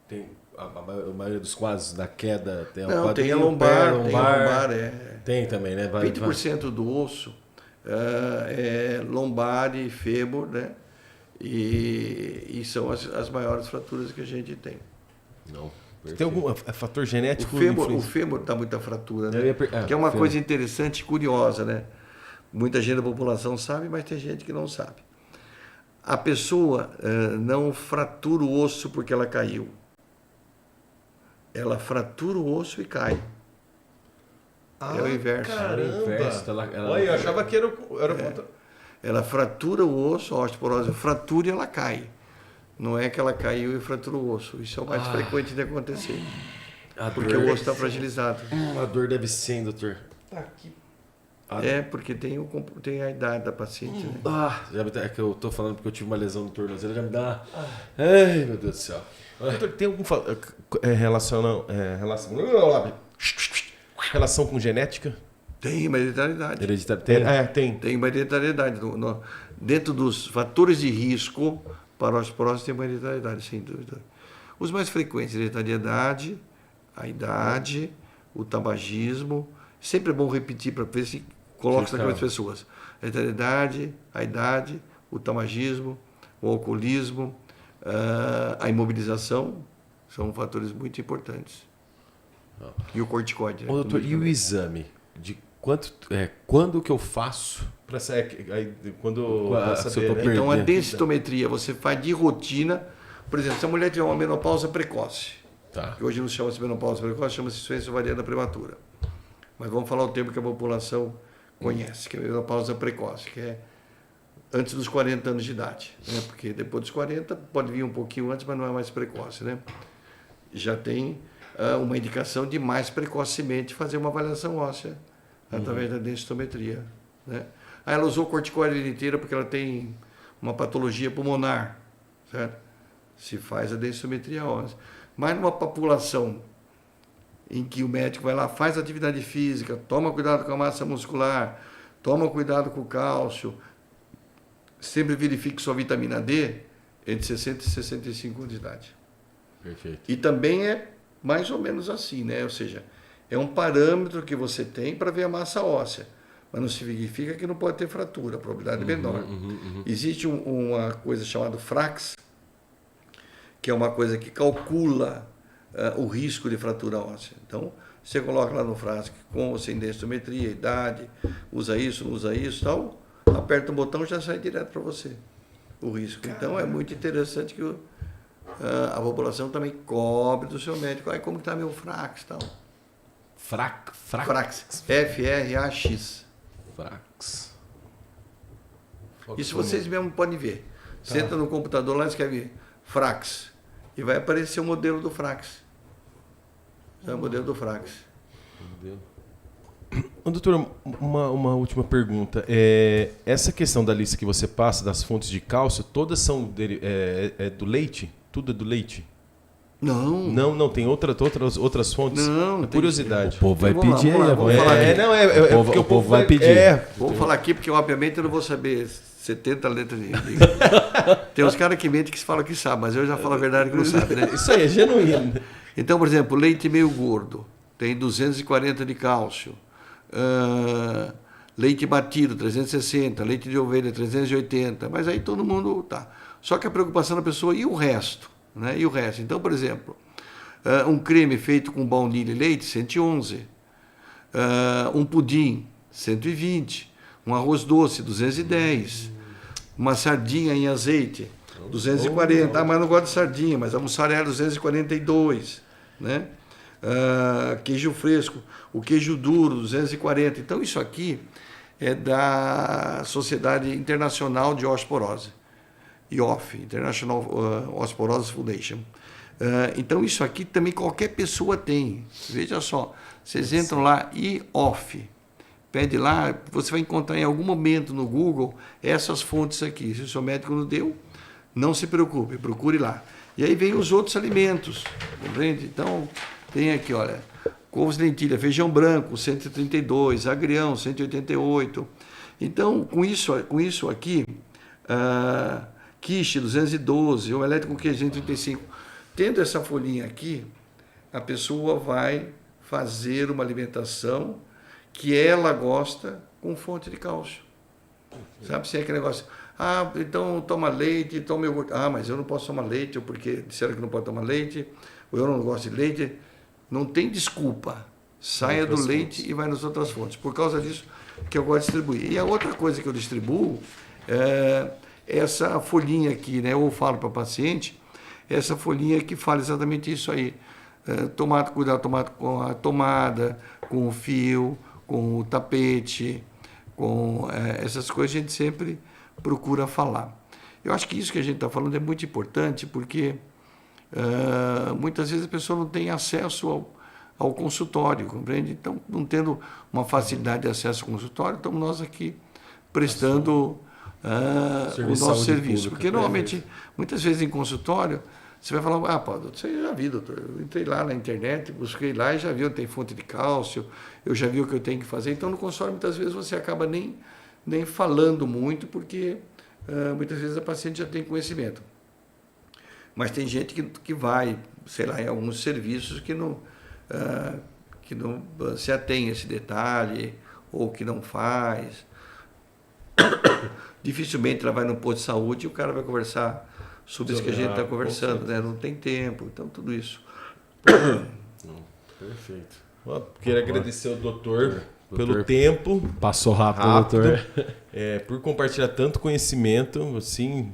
[SPEAKER 2] Tem a maioria dos quadros da queda tem
[SPEAKER 3] Não,
[SPEAKER 2] quadril,
[SPEAKER 3] tem a lombar,
[SPEAKER 2] tem também, né?
[SPEAKER 3] 20% do osso é lombar e fêmur, né? E são as maiores fraturas que a gente tem.
[SPEAKER 2] Não.
[SPEAKER 1] Tem algum fator genético?
[SPEAKER 3] O fêmur dá muita fratura, né? Que é uma coisa interessante e curiosa, né? Muita gente da população sabe, mas tem gente que não sabe. A pessoa não fratura o osso porque ela caiu. Ela fratura o osso e cai. É o inverso.
[SPEAKER 1] Caramba! Olha, eu achava que era
[SPEAKER 3] Ela fratura o osso, a osteoporose fratura e ela cai. Não é que ela caiu e fratura o osso. Isso é o mais frequente de acontecer. Porque o osso está fragilizado.
[SPEAKER 1] A dor deve ser, hein, doutor? Tá aqui.
[SPEAKER 3] Porque tem a idade da paciente. Né?
[SPEAKER 1] É que eu tô falando porque eu tive uma lesão no tornozelo, já me dá. Ai, meu Deus do céu. Doutor, tem algum relação com genética?
[SPEAKER 3] Tem uma hereditariedade.
[SPEAKER 1] Tem.
[SPEAKER 3] Tem uma hereditariedade. Dentro dos fatores de risco para a osteoporose tem uma hereditariedade, sem dúvida. Os mais frequentes, hereditariedade, a idade, o tabagismo. Sempre é bom repetir para ver se coloca isso naquelas pessoas. A hereditariedade, a idade, o tabagismo, o alcoolismo, a imobilização são fatores muito importantes. E o corticoide.
[SPEAKER 1] Doutor, e o exame? De quando que eu faço? Para saber quando saber, né?
[SPEAKER 3] Então, a densitometria você faz de rotina. Por exemplo, se a mulher tiver uma menopausa precoce, que hoje não chama-se menopausa precoce, chama-se insuficiência ovariana prematura. Mas vamos falar o termo que a população conhece, que é a menopausa precoce, que é antes dos 40 anos de idade. Né? Porque depois dos 40 pode vir um pouquinho antes, mas não é mais precoce. Né? Já tem uma indicação de mais precocemente fazer uma avaliação óssea através da densitometria. Né? Ela usou corticoide a vida inteira porque ela tem uma patologia pulmonar, certo? Se faz a densitometria óssea. Mas numa população em que o médico vai lá, faz atividade física, toma cuidado com a massa muscular, toma cuidado com o cálcio, sempre verifique sua vitamina D entre 60 e 65 anos de idade.
[SPEAKER 1] Perfeito.
[SPEAKER 3] E também é mais ou menos assim, né? Ou seja, é um parâmetro que você tem para ver a massa óssea, mas não significa que não pode ter fratura, a probabilidade é menor. Existe uma coisa chamada FRAX, que é uma coisa que calcula o risco de fratura óssea. Então, você coloca lá no frasco com ou sem densitometria, idade, usa isso, não usa isso, tal, aperta um botão e já sai direto para você o risco. Caramba. Então, é muito interessante que a população também cobre do seu médico. Aí, como está meu FRAX, tal? FRAX. F-R-A-X.
[SPEAKER 1] FRAX.
[SPEAKER 3] Isso vocês mesmo podem ver. Senta no computador lá e escreve FRAX. E vai aparecer o modelo do FRAX. É o modelo do FRAX.
[SPEAKER 1] Doutor, uma última pergunta. Essa questão da lista que você passa, das fontes de cálcio, todas são do leite? Tudo é do leite?
[SPEAKER 3] Não.
[SPEAKER 1] Tem outras fontes?
[SPEAKER 3] Não,
[SPEAKER 1] curiosidade.
[SPEAKER 2] O povo vai pedir aí.
[SPEAKER 1] O
[SPEAKER 2] povo vai pedir.
[SPEAKER 3] Vou falar aqui porque, obviamente, eu não vou saber 70 letras de... Tem uns caras que mentem que falam que sabe, mas eu já falo a verdade que não sabe, né?
[SPEAKER 1] Isso aí é genuíno.
[SPEAKER 3] Então, por exemplo, leite meio gordo tem 240 de cálcio. Leite batido, 360. Leite de ovelha, 380. Mas aí todo mundo tá. Só que a preocupação da pessoa e o resto, né? E o resto. Então, por exemplo, um creme feito com baunilha e leite, 111. Um pudim, 120. Um arroz doce, 210. Uma sardinha em azeite, 240. Mas não gosto de sardinha, mas a mussarela, 242. Né? Queijo fresco, o queijo duro, 240. Então, isso aqui é da Sociedade Internacional de Osteoporose, IOF, International Osteoporosis Foundation. Então, isso aqui também qualquer pessoa tem. Veja só, vocês entram lá, IOF, pede lá, você vai encontrar em algum momento no Google essas fontes aqui. Se o seu médico não deu, não se preocupe, procure lá. E aí vem os outros alimentos, compreende? Então, tem aqui, olha, couves de lentilha, feijão branco, 132, agrião, 188. Então, com isso aqui, quiche, 212, omelete com queijo, 135. Tendo essa folhinha aqui, a pessoa vai fazer uma alimentação que ela gosta com fonte de cálcio. Sabe, sem aquele negócio, então toma leite, toma iogurte. Mas eu não posso tomar leite, ou porque disseram que não pode tomar leite, ou eu não gosto de leite. Não tem desculpa. Saia do leite e vai nas outras fontes. Por causa disso que eu gosto de distribuir. E a outra coisa que eu distribuo é essa folhinha aqui, né? Eu falo para o paciente, essa folhinha que fala exatamente isso aí. Cuidado com a tomada, com o fio, com o tapete, com essas coisas a gente sempre procura falar. Eu acho que isso que a gente está falando é muito importante porque muitas vezes a pessoa não tem acesso ao consultório, compreende? Então, não tendo uma facilidade de acesso ao consultório, estamos nós aqui prestando o nosso serviço. Pública, porque normalmente, muitas vezes em consultório, você vai falar, doutor, você já viu, doutor, eu entrei lá na internet, busquei lá e já vi onde tem fonte de cálcio, eu já vi o que eu tenho que fazer. Então, no consultório, muitas vezes você acaba nem falando muito, porque muitas vezes a paciente já tem conhecimento. Mas tem gente que vai, sei lá, em alguns serviços que não se atém a esse detalhe, ou que não faz. Dificilmente ela vai no posto de saúde e o cara vai conversar sobre isso que a gente está conversando, né? Não tem tempo, então tudo isso.
[SPEAKER 2] Perfeito.
[SPEAKER 1] Quero agradecer ao doutor pelo tempo.
[SPEAKER 2] Passou rápido. Doutor.
[SPEAKER 1] Por compartilhar tanto conhecimento, assim,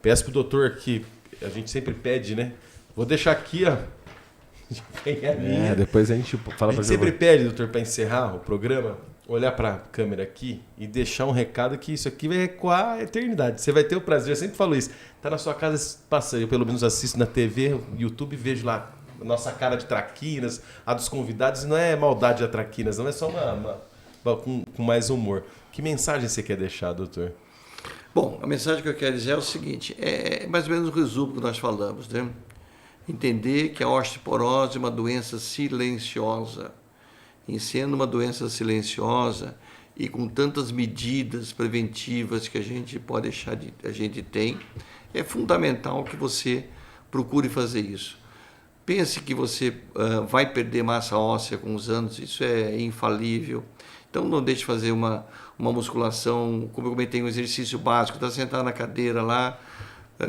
[SPEAKER 1] peço pro doutor que a gente sempre pede, né? Vou deixar aqui, ó.
[SPEAKER 2] Depois a gente fala.
[SPEAKER 1] A gente sempre pede, doutor, para encerrar o programa, olhar para a câmera aqui e deixar um recado que isso aqui vai ecoar a eternidade. Você vai ter o prazer, eu sempre falo isso. Tá na sua casa, passa, eu pelo menos assisto na TV, YouTube, vejo lá a nossa cara de traquinas, a dos convidados, não é maldade a traquinas, não é só com mais humor. Que mensagem você quer deixar, doutor?
[SPEAKER 3] Bom, a mensagem que eu quero dizer é o seguinte, é mais ou menos o resumo que nós falamos, né? Entender que a osteoporose é uma doença silenciosa. Em sendo uma doença silenciosa e com tantas medidas preventivas que a gente pode deixar a gente tem, é fundamental que você procure fazer isso. Pense que você vai perder massa óssea com os anos, isso é infalível. Então não deixe de fazer uma musculação, como eu comentei, um exercício básico, está sentado na cadeira lá,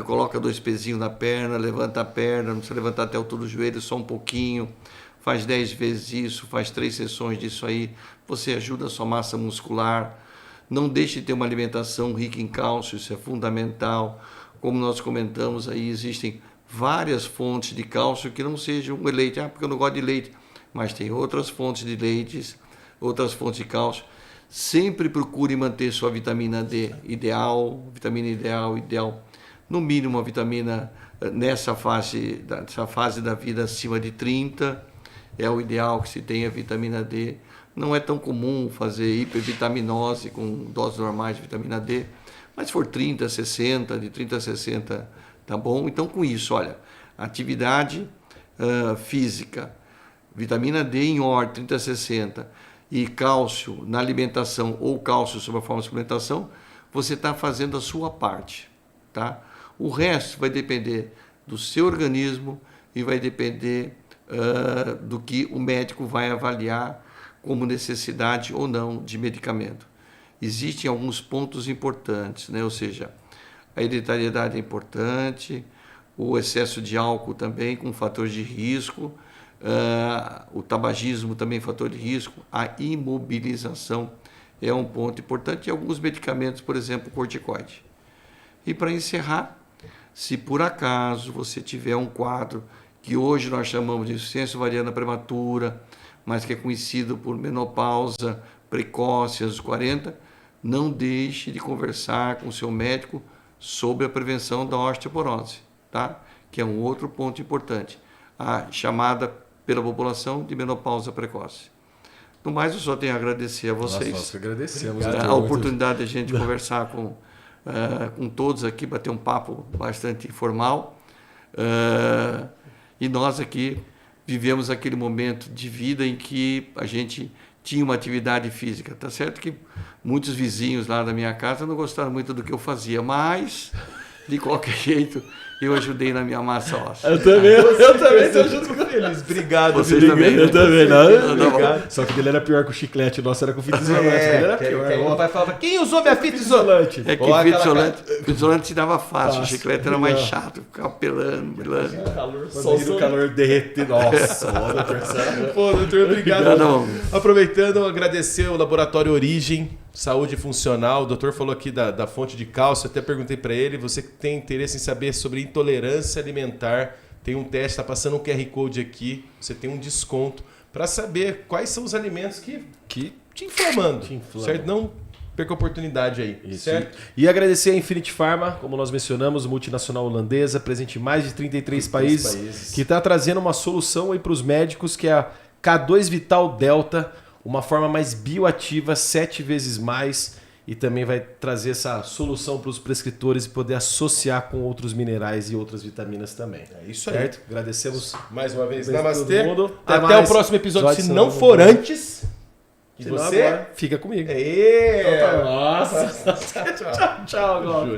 [SPEAKER 3] coloca 2 pezinhos na perna, levanta a perna, não precisa levantar até a altura do joelho, só um pouquinho, faz 10 vezes isso, faz 3 sessões disso aí, você ajuda a sua massa muscular. Não deixe de ter uma alimentação rica em cálcio, isso é fundamental. Como nós comentamos aí, existem várias fontes de cálcio que não sejam o leite, porque eu não gosto de leite, mas tem outras fontes de leites, outras fontes de cálcio. Sempre procure manter sua vitamina D ideal, no mínimo uma vitamina nessa fase da vida acima de 30, é o ideal que se tenha vitamina D. Não é tão comum fazer hipervitaminose com doses normais de vitamina D, mas se for 30, 60, de 30 a 60, tá bom? Então, com isso, olha, atividade física, vitamina D em ordem, 30 a 60, e cálcio na alimentação ou cálcio sob a forma de suplementação, você está fazendo a sua parte, tá? O resto vai depender do seu organismo e vai depender do que o médico vai avaliar como necessidade ou não de medicamento. Existem alguns pontos importantes, né? Ou seja, a hereditariedade é importante, o excesso de álcool também com fator de risco, o tabagismo também fator de risco, a imobilização é um ponto importante e alguns medicamentos, por exemplo, corticoide. E para encerrar, se por acaso você tiver um quadro que hoje nós chamamos de insuficiência ovariana prematura, mas que é conhecido por menopausa precoce aos 40, não deixe de conversar com o seu médico sobre a prevenção da osteoporose, tá? Que é um outro ponto importante, a chamada pela população de menopausa precoce. No mais, eu só tenho a agradecer a vocês.
[SPEAKER 2] Nós que agradecemos.
[SPEAKER 3] A oportunidade de a gente conversar com todos aqui, bater um papo bastante informal. E nós aqui vivemos aquele momento de vida em que a gente tinha uma atividade física. Tá certo que muitos vizinhos lá da minha casa não gostaram muito do que eu fazia, mas de qualquer jeito, eu ajudei na minha massa óssea.
[SPEAKER 2] Eu também estou junto com eles. Obrigado,
[SPEAKER 3] Vocês
[SPEAKER 2] Vini.
[SPEAKER 3] também, né?
[SPEAKER 2] Eu também, não.
[SPEAKER 3] Não, tá
[SPEAKER 2] Obrigado. Só que ele era pior que o chiclete, o nosso era com fita isolante. Ele era pior.
[SPEAKER 1] O pai falava, quem usou minha fita isolante?
[SPEAKER 3] É que
[SPEAKER 1] Ou
[SPEAKER 3] fita
[SPEAKER 1] aquela-
[SPEAKER 3] isolante se dava fácil, o
[SPEAKER 2] Fácil.
[SPEAKER 3] chiclete era mais chato, ficava pelando.
[SPEAKER 2] Quando o calor derreter. Nossa, ó, doutor Sérgio.
[SPEAKER 1] Pô, doutor, obrigado.
[SPEAKER 3] Obrigadão.
[SPEAKER 1] Aproveitando, agradecer o Laboratório Origem, Saúde Funcional. O doutor falou aqui da fonte de cálcio, até perguntei para ele, você que tem interesse em saber sobre intolerância alimentar, tem um teste, está passando um QR Code aqui, você tem um desconto para saber quais são os alimentos que te inflamando, certo? Não perca a oportunidade aí, certo?
[SPEAKER 2] E agradecer a Infinity Pharma, como nós mencionamos, multinacional holandesa, presente em mais de 33 países, que está trazendo uma solução aí para os médicos, que é a K2 Vital Delta, uma forma mais bioativa, 7 vezes mais, e também vai trazer essa solução para os prescritores e poder associar com outros minerais e outras vitaminas também.
[SPEAKER 1] É isso aí.
[SPEAKER 2] Certo? Agradecemos
[SPEAKER 1] Mais uma vez,
[SPEAKER 2] Beijo
[SPEAKER 1] namastê.
[SPEAKER 2] todo mundo.
[SPEAKER 1] Até
[SPEAKER 2] mais.
[SPEAKER 1] o próximo episódio,
[SPEAKER 2] Episódio,
[SPEAKER 1] se
[SPEAKER 2] se
[SPEAKER 1] não
[SPEAKER 2] não
[SPEAKER 1] for
[SPEAKER 2] vamos-
[SPEAKER 1] antes. E
[SPEAKER 2] Senão
[SPEAKER 1] você?
[SPEAKER 2] agora fica comigo.
[SPEAKER 1] Aê!
[SPEAKER 2] Nossa! Tchau, Glauco.